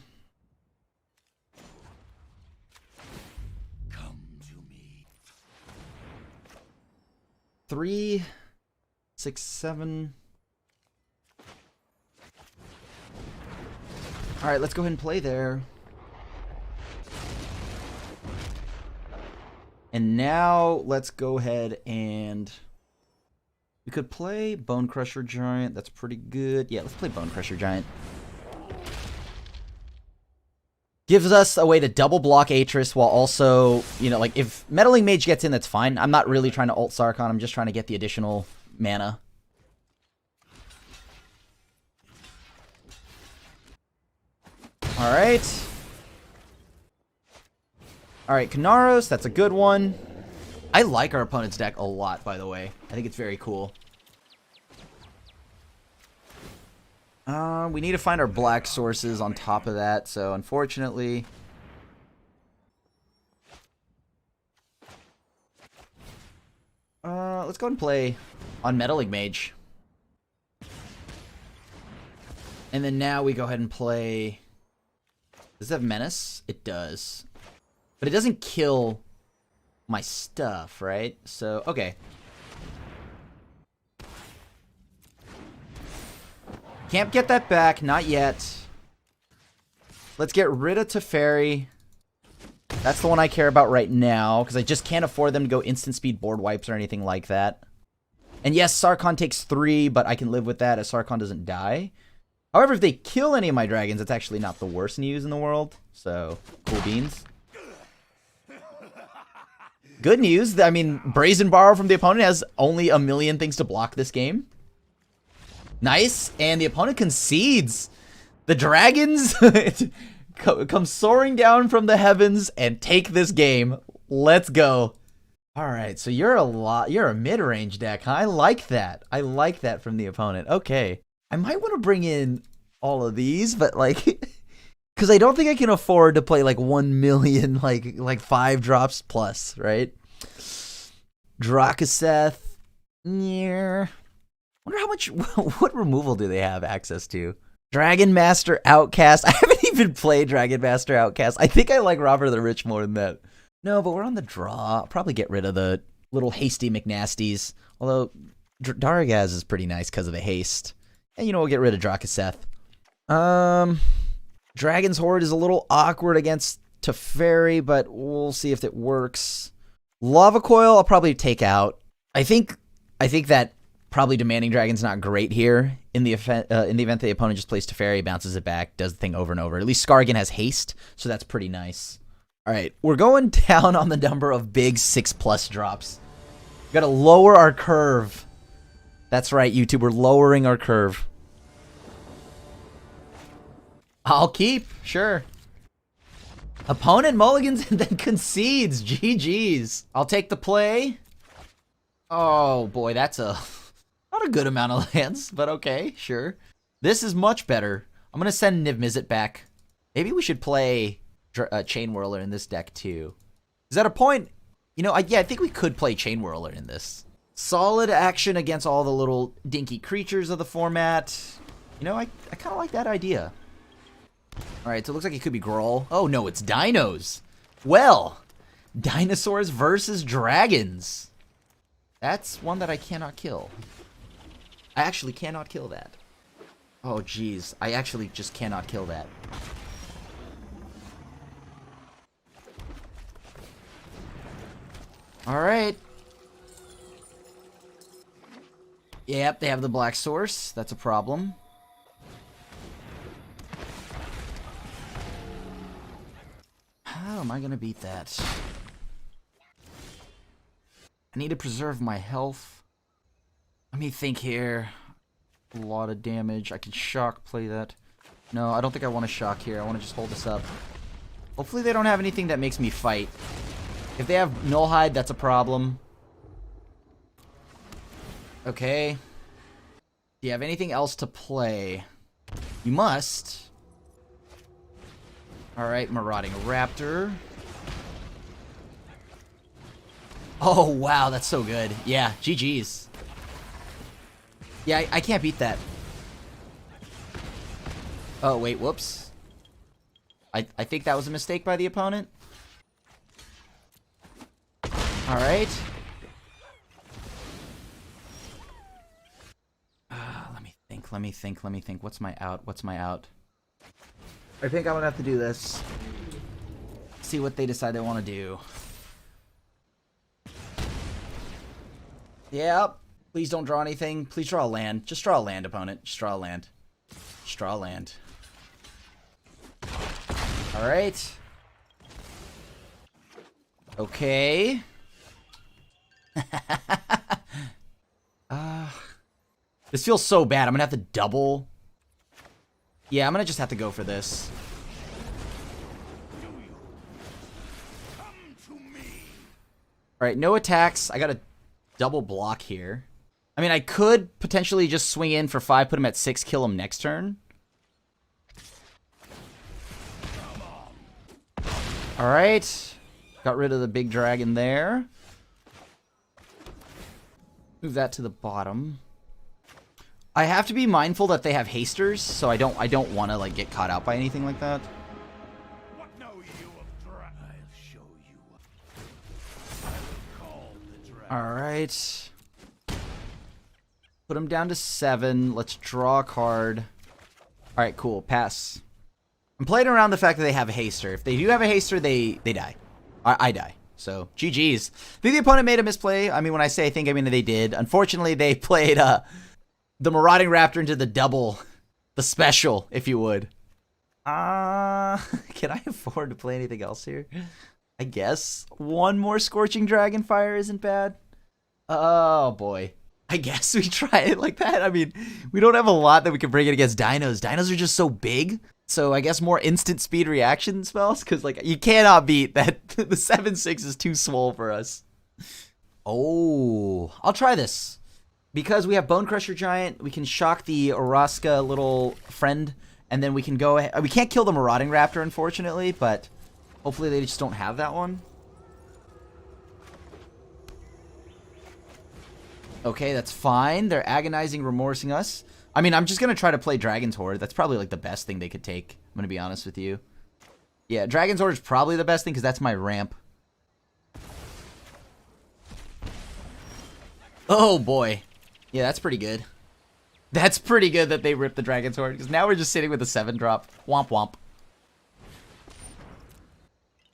to me. 3, 6, 7. Alright, let's go ahead and play there. And now, let's go ahead and... We could play Bone Crusher Giant. That's pretty good. Yeah, let's play Bone Crusher Giant. Gives us a way to double block Atris while also, you know, like, if Meddling Mage gets in, that's fine. I'm not really trying to ult Sarkhan. I'm just trying to get the additional mana. Alright. Alright, Kunaros, that's a good one. I like our opponent's deck a lot, by the way. I think it's very cool. We need to find our black sources on top of that, so unfortunately... let's go ahead and play on Meddling Mage. And then now we go ahead and play... Does it have Menace? It does. But it doesn't kill my stuff, right? So, okay. Can't get that back, not yet. Let's get rid of Teferi. That's the one I care about right now, because I just can't afford them to go instant speed board wipes or anything like that. And yes, Sarkhan takes 3, but I can live with that as Sarkhan doesn't die. However, if they kill any of my dragons, it's actually not the worst news in the world. So, cool beans. Good news, I mean, Brazen Borrow from the opponent has only a million things to block this game. Nice, and the opponent concedes. The dragons come soaring down from the heavens and take this game. Let's go. Alright, so you're a mid-range deck, huh? I like that. I like that from the opponent. Okay. I might want to bring in all of these, but like... Because I don't think I can afford to play like 1 million, like 5 drops plus, right? Drakaseth. Yeah. Wonder how much... What removal do they have access to? Dragon Master Outcast. I haven't even played Dragon Master Outcast. I think I like Robert the Rich more than that. No, but we're on the draw. I'll probably get rid of the little hasty McNasties. Although, Daragaz is pretty nice because of the haste. And, you know, we'll get rid of Drakaseth. Dragon's Horde is a little awkward against Teferi, but we'll see if it works. Lava Coil, I'll probably take out. I think that probably Demanding Dragon's not great here. In the event the opponent just plays Teferi, bounces it back, does the thing over and over. At least Skargan has haste, so that's pretty nice. All right, we're going down on the number of big 6+ drops. We gotta lower our curve. That's right, YouTube, we're lowering our curve. I'll keep, sure. Opponent mulligans and then concedes. GG's. I'll take the play. Oh boy, that's not a good amount of lands, but okay, sure. This is much better. I'm gonna send Niv Mizzet back. Maybe we should play Chain Whirler in this deck too. Is that a point? You know, yeah, I think we could play Chain Whirler in this. Solid action against all the little dinky creatures of the format. You know, I kind of like that idea. Alright, so it looks like it could be Brawl. Oh, no, it's dinos. Well, dinosaurs versus dragons. That's one that I cannot kill. I actually cannot kill that. Oh, jeez. I actually just cannot kill that. Alright. Yep, they have the black source. That's a problem. How am I gonna beat that? I need to preserve my health. Let me think here. A lot of damage. I can shock play that. No, I don't think I want to shock here. I want to just hold this up. Hopefully they don't have anything that makes me fight. If they have Nullhide, that's a problem. Okay. Do you have anything else to play? You must. Alright, Marauding Raptor. Oh, wow, that's so good. Yeah, GG's. Yeah, I can't beat that. Oh, wait, whoops. I think that was a mistake by the opponent. Alright. Let me think. What's my out? I think I'm gonna have to do this. See what they decide they want to do. Yep. Please don't draw anything. Please draw a land. Just draw a land, opponent. Just draw a land. Just draw a land. Alright. Okay. This feels so bad. I'm gonna have to double. Yeah, I'm gonna just have to go for this. Alright, no attacks. I gotta double block here. I mean, I could potentially just swing in for 5, put him at 6, kill him next turn. Alright. Got rid of the big dragon there. Move that to the bottom. I have to be mindful that they have hasters, so I don't want to like get caught out by anything like that. What know you of I'll show you. I will call the dragon. All right. Put him down to 7. Let's draw a card. All right, cool. Pass. I'm playing around the fact that they have a haster. If they do have a haster, they die. I die. So, GG's. I think the opponent made a misplay. I mean, when I say I think, I mean they did. Unfortunately, they played the Marauding Raptor into the double. The special, if you would. Can I afford to play anything else here? I guess. One more Scorching Dragonfire isn't bad. Oh, boy. I guess we try it like that. I mean, we don't have a lot that we can bring it against dinos. Dinos are just so big. So I guess more instant speed reaction spells, because like you cannot beat that. The 7/6 is too swole for us. Oh, I'll try this. Because we have Bone Crusher Giant, we can shock the Oraska little friend, and then we can go ahead. We can't kill the Marauding Raptor, unfortunately, but hopefully they just don't have that one. Okay, that's fine. They're agonizing, remorsing us. I mean, I'm just going to try to play Dragon's Horde. That's probably like the best thing they could take. I'm going to be honest with you. Yeah, Dragon's Horde is probably the best thing because that's my ramp. Oh, boy. Yeah, that's pretty good. That's pretty good that they ripped the Dragon's Horde because now we're just sitting with a 7-drop. Womp womp.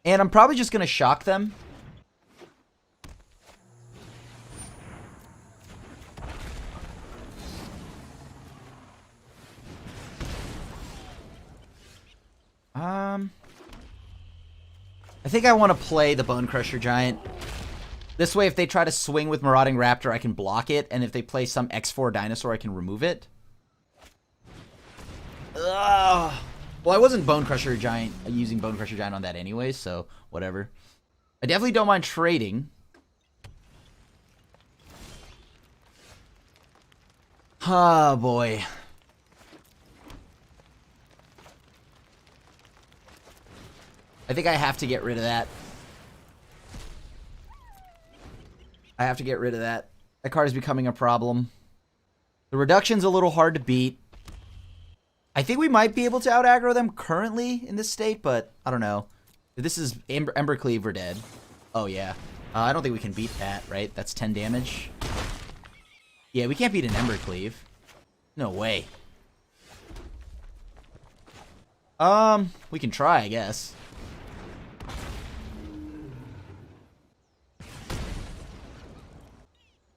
And I'm probably just going to shock them. I think I want to play the Bone Crusher Giant. This way, if they try to swing with Marauding Raptor, I can block it. And if they play some X4 dinosaur, I can remove it. Ugh. Well, I wasn't Bone Crusher Giant using Bone Crusher Giant on that anyway, so whatever. I definitely don't mind trading. Oh, boy. I think I have to get rid of that. I have to get rid of that. That card is becoming a problem. The reduction's a little hard to beat. I think we might be able to out-aggro them currently in this state, but I don't know. If this is Embercleave, we're dead. Oh, yeah. I don't think we can beat that, right? That's 10 damage. Yeah, we can't beat an Embercleave. No way. We can try, I guess.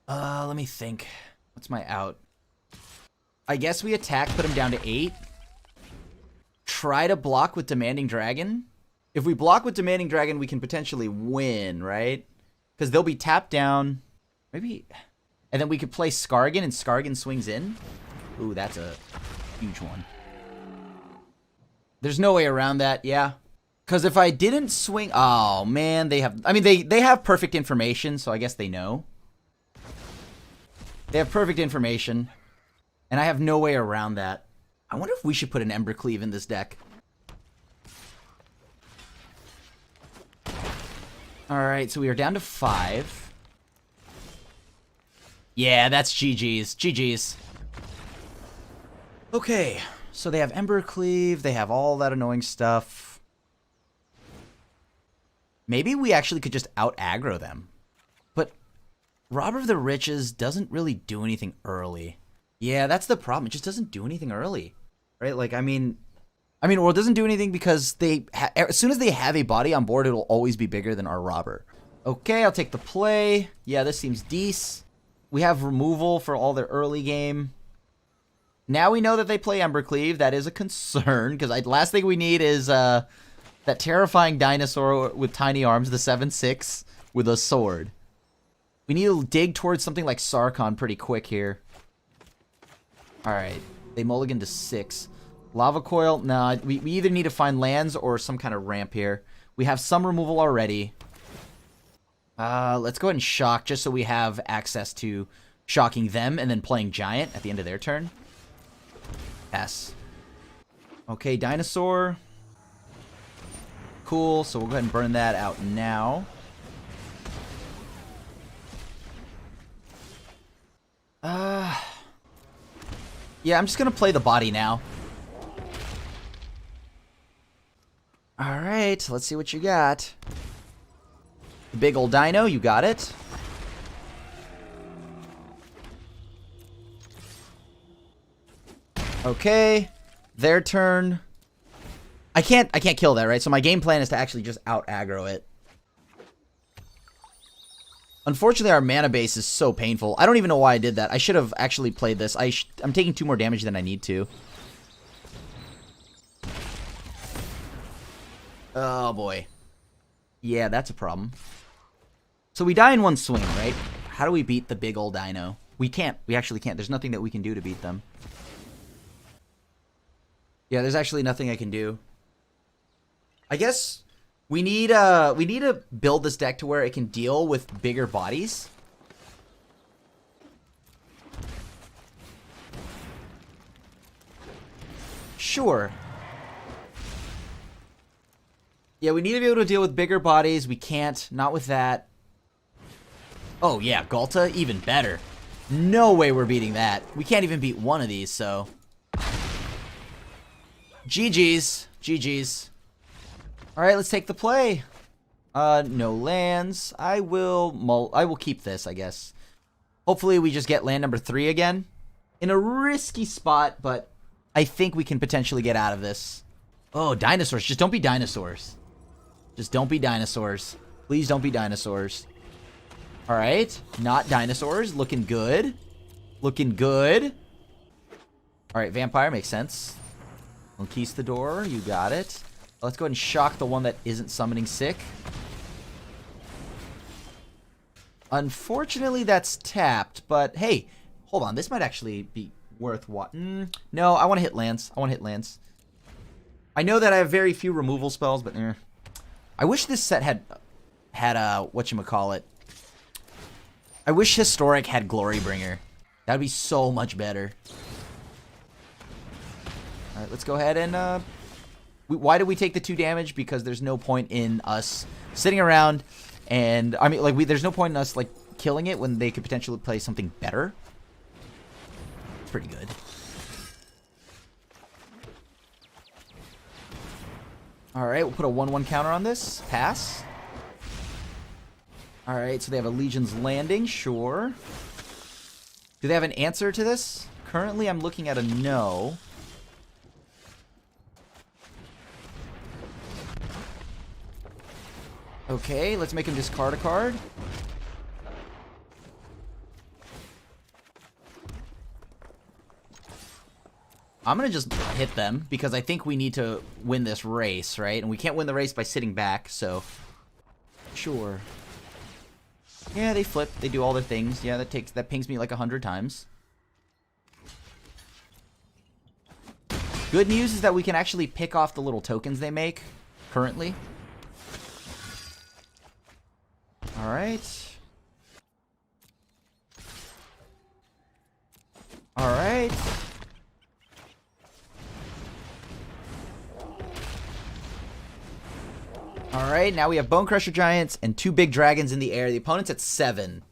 Let me think. What's my out? I guess we attack, put him down to 8. Try to block with Demanding Dragon. If we block with Demanding Dragon, we can potentially win, right? Because they'll be tapped down. Maybe... And then we could play Skargan, and Skargan swings in. Ooh, that's a huge one. There's no way around that, yeah. Because if I didn't swing... Oh, man, they have... I mean, they have perfect information, so I guess they know. They have perfect information. And I have no way around that. I wonder if we should put an Embercleave in this deck. Alright, so we are down to 5. Yeah, that's GG's. GG's. Okay, so they have Embercleave. They have all that annoying stuff. Maybe we actually could just out-aggro them. But Robber of the Riches doesn't really do anything early. Yeah, that's the problem. It just doesn't do anything early. Right? Like, I mean, or it doesn't do anything because as soon as they have a body on board, it'll always be bigger than our Robber. Okay, I'll take the play. Yeah, this seems decent. We have removal for all their early game. Now we know that they play Embercleave. That is a concern, because last thing we need is that terrifying dinosaur with tiny arms, the 7/6, with a sword. We need to dig towards something like Sarkhan pretty quick here. Alright, they mulligan to 6. Lava Coil, nah, we either need to find lands or some kind of ramp here. We have some removal already. Let's go ahead and shock, just so we have access to shocking them and then playing Giant at the end of their turn. Yes. Okay, Dinosaur. Cool, so we'll go ahead and burn that out now. Yeah, I'm just gonna play the body now. Alright, let's see what you got. The big old dino, you got it. Okay, their turn. I can't kill that, right? So my game plan is to actually just out-aggro it. Unfortunately, our mana base is so painful. I don't even know why I did that. I should have actually played this. I'm taking 2 more damage than I need to. Oh, boy. Yeah, that's a problem. So we die in one swing, right? How do we beat the big old dino? We can't. We actually can't. There's nothing that we can do to beat them. Yeah, there's actually nothing I can do. I guess we need to build this deck to where it can deal with bigger bodies. Sure. Yeah, we need to be able to deal with bigger bodies. We can't. Not with that. Oh, yeah, Galta, even better. No way we're beating that. We can't even beat one of these, so... GG's. GG's. Alright, let's take the play. No lands. I will keep this, I guess. Hopefully we just get land number 3 again. In a risky spot, but I think we can potentially get out of this. Oh, dinosaurs. Just don't be dinosaurs. Just don't be dinosaurs. Please don't be dinosaurs. Alright. Not dinosaurs. Looking good. Looking good. Alright, vampire makes sense. Conquistador, you got it. Let's go ahead and shock the one that isn't summoning sick. Unfortunately, that's tapped, but hey, hold on. This might actually be worth what? No, I want to hit lands. I want to hit lands. I know that I have very few removal spells, but I wish this set had whatchamacallit. I wish Historic had Glorybringer. That'd be so much better. Alright, let's go ahead and, why did we take the 2 damage? Because there's no point in us sitting around and, I mean, like, there's no point in us, like, killing it when they could potentially play something better. It's pretty good. Alright, we'll put a 1/1 counter on this. Pass. Alright, so they have a Legion's Landing, sure. Do they have an answer to this? Currently, I'm looking at a no. Okay, let's make him discard a card. I'm gonna just hit them, because I think we need to win this race, right? And we can't win the race by sitting back, so... Sure. Yeah, they flip. They do all their things. Yeah, that pings me like 100 times. Good news is that we can actually pick off the little tokens they make, currently. Alright. Alright. Alright, now we have Bone Crusher Giants and 2 big dragons in the air. The opponent's at 7.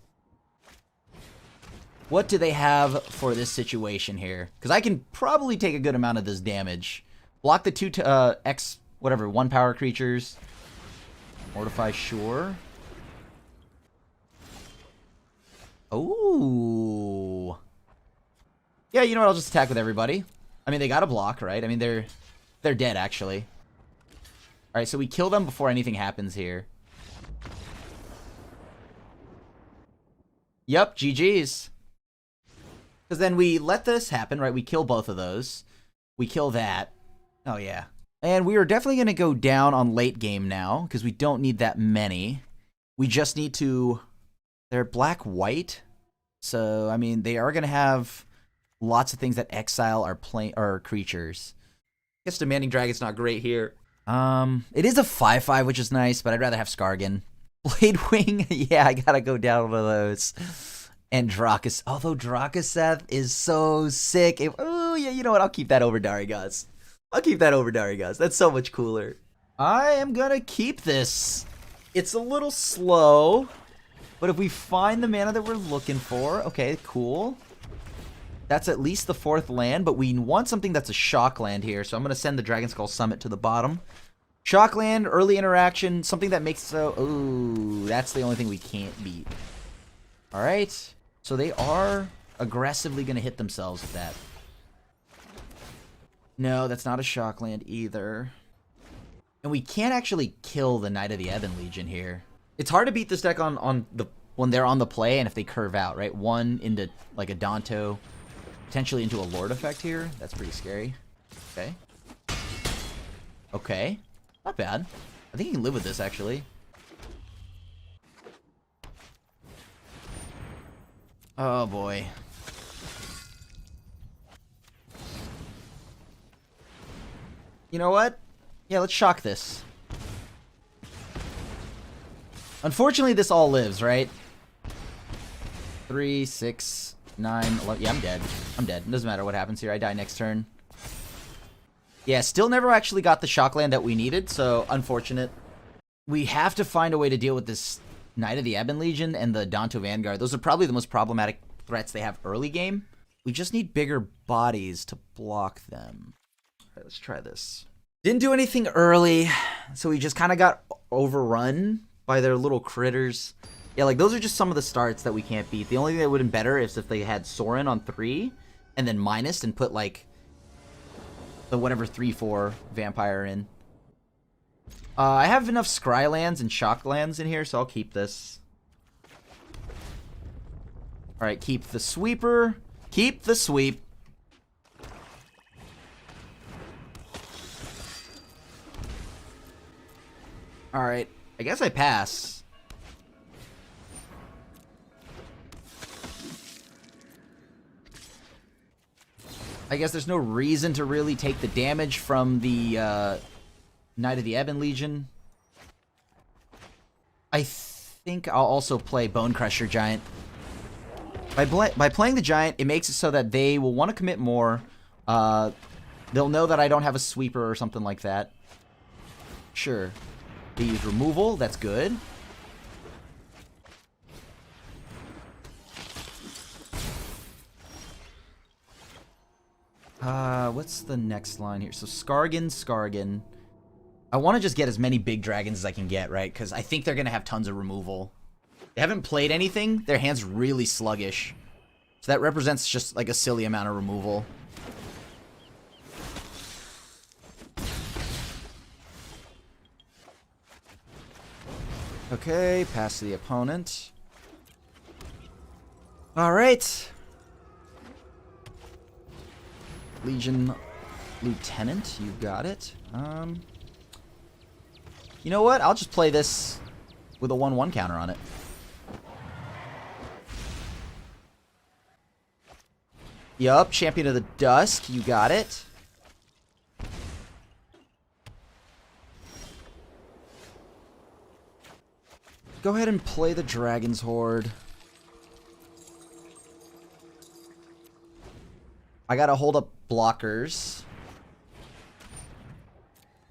What do they have for this situation here? Because I can probably take a good amount of this damage. Block the 2 X, whatever, 1 power creatures. Mortify, sure. Oh. Yeah, you know what? I'll just attack with everybody. I mean, they got a block, right? I mean, they're dead, actually. Alright, so we kill them before anything happens here. Yup, GG's. Because then we let this happen, right? We kill both of those. We kill that. Oh, yeah. And we are definitely going to go down on late game now, because we don't need that many. We just need to... They're black-white. So, I mean, they are going to have lots of things that exile our creatures. I guess Demanding Dragon's not great here. It is a 5/5, which is nice, but I'd rather have Skargan. Bladewing, yeah, I gotta go down one of those. And Drakos, although Drakoseth is so sick. Oh, yeah, you know what? I'll keep that over Darigas. I'll keep that over Darigas. That's so much cooler. I am gonna keep this. It's a little slow, but if we find the mana that we're looking for, okay, cool. That's at least the 4th land, but we want something that's a shock land here, so I'm going to send the Dragon Skull Summit to the bottom. Shock land, early interaction, something that makes so... Ooh, that's the only thing we can't beat. Alright, so they are aggressively going to hit themselves with that. No, that's not a shock land either. And we can't actually kill the Knight of the Ebon Legion here. It's hard to beat this deck when they're on the play and if they curve out, right? 1 into like a Danto... Potentially into a Lord effect here. That's pretty scary. Okay. Okay. Not bad. I think you can live with this, actually. Oh, boy. You know what? Yeah, let's shock this. Unfortunately, this all lives, right? 3, 6... 9, 11. Yeah, I'm dead. I'm dead. It doesn't matter what happens here. I die next turn. Yeah, still never actually got the shock land that we needed, so unfortunate. We have to find a way to deal with this Knight of the Ebon Legion and the Danto Vanguard. Those are probably the most problematic threats they have early game. We just need bigger bodies to block them. All right, let's try this. Didn't do anything early, so we just kind of got overrun by their little critters. Yeah, like, those are just some of the starts that we can't beat. The only thing that would have been better is if they had Sorin on 3, and then minus and put, like, the whatever 3/4 vampire in. I have enough Scry lands and Shock lands in here, so I'll keep this. Alright, keep the Sweeper. Keep the Sweep. Alright, I guess I pass. I guess there's no reason to really take the damage from the Knight of the Ebon Legion. I think I'll also play Bone Crusher Giant. By playing the Giant, it makes it so that they will want to commit more. They'll know that I don't have a Sweeper or something like that. Sure. They use removal. That's good. What's the next line here? So Skargan. I want to just get as many big dragons as I can get, right? Because I think they're going to have tons of removal. They haven't played anything. Their hand's really sluggish. So that represents just like a silly amount of removal. Okay, pass to the opponent. Alright. Legion Lieutenant, you got it. You know what? I'll just play this with a 1/1 counter on it. Yup, Champion of the Dusk, you got it. Go ahead and play the Dragon's Horde. I gotta hold up blockers.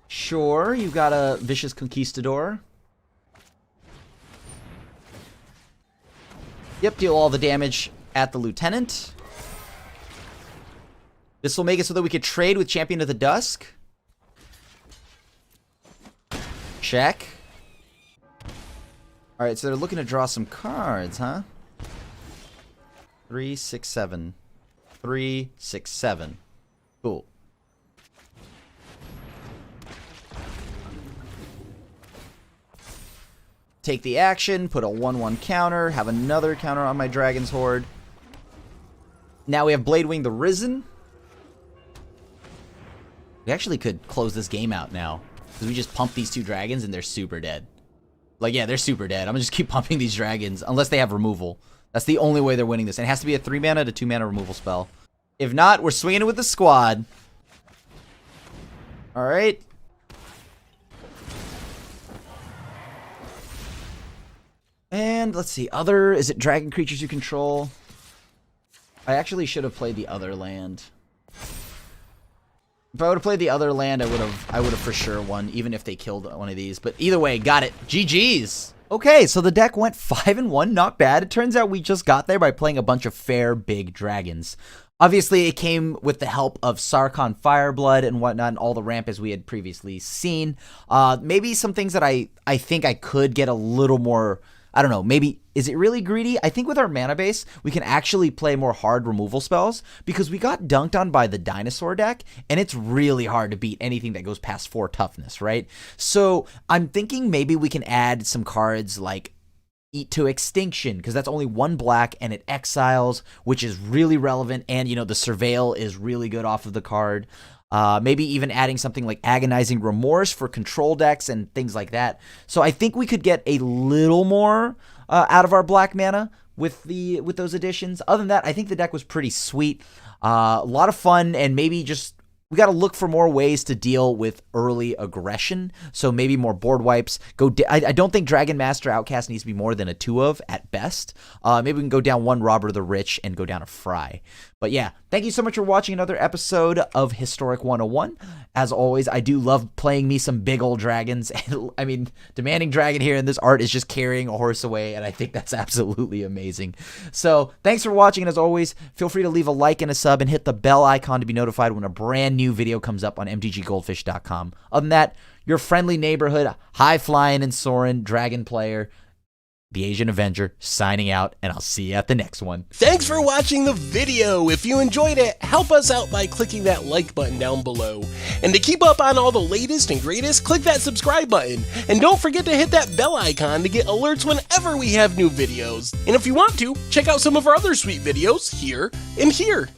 Sure, you got a Vicious Conquistador. Yep, deal all the damage at the Lieutenant. This will make it so that we could trade with Champion of the Dusk. Check. Alright, so they're looking to draw some cards, huh? 3, 6, 7. 3, 6, 7. Cool. Take the action, put a 1/1 counter, have another counter on my Dragon's Horde. Now we have Bladewing the Risen. We actually could close this game out now, because we just pump these two dragons and they're super dead. Like, yeah, they're super dead. I'm gonna just keep pumping these dragons, unless they have removal. That's the only way they're winning this. And it has to be a 3-mana to 2-mana removal spell. If not, we're swinging it with the squad. Alright. And let's see, is it dragon creatures you control? I actually should have played the other land. If I would have played the other land, I would have for sure won, even if they killed one of these. But either way, got it. GG's. Okay, so the deck went 5-1, not bad. It turns out we just got there by playing a bunch of fair big dragons. Obviously, it came with the help of Sarkhan Fireblood and whatnot, and all the ramp as we had previously seen. Maybe some things that I think I could get a little more, I don't know, maybe, is it really greedy? I think with our mana base, we can actually play more hard removal spells, because we got dunked on by the dinosaur deck, and it's really hard to beat anything that goes past 4 toughness, right? So I'm thinking maybe we can add some cards like Eat to Extinction, because that's only 1 black and it exiles, which is really relevant, and you know, the Surveil is really good off of the card. Maybe even adding something like Agonizing Remorse for control decks and things like that. So I think we could get a little more out of our black mana with those additions. Other than that, I think the deck was pretty sweet. A lot of fun, and maybe just we got to look for more ways to deal with early aggression. So maybe more board wipes. I don't think Dragon Master Outcast needs to be more than a 2 of at best. Maybe we can go down 1 Robber the Rich and go down a Fry. But yeah, thank you so much for watching another episode of Historic 101. As always, I do love playing me some big old dragons. And I mean, Demanding Dragon here in this art is just carrying a horse away, and I think that's absolutely amazing. So thanks for watching, and as always, feel free to leave a like and a sub and hit the bell icon to be notified when a brand new video comes up on MTGGoldfish.com. Other than that, your friendly neighborhood, high-flying and soaring dragon player, the Asian Avenger, signing out, and I'll see you at the next one. Thanks for watching the video. If you enjoyed it, help us out by clicking that like button down below. And to keep up on all the latest and greatest, click that subscribe button. And don't forget to hit that bell icon to get alerts whenever we have new videos. And if you want to, check out some of our other sweet videos here and here.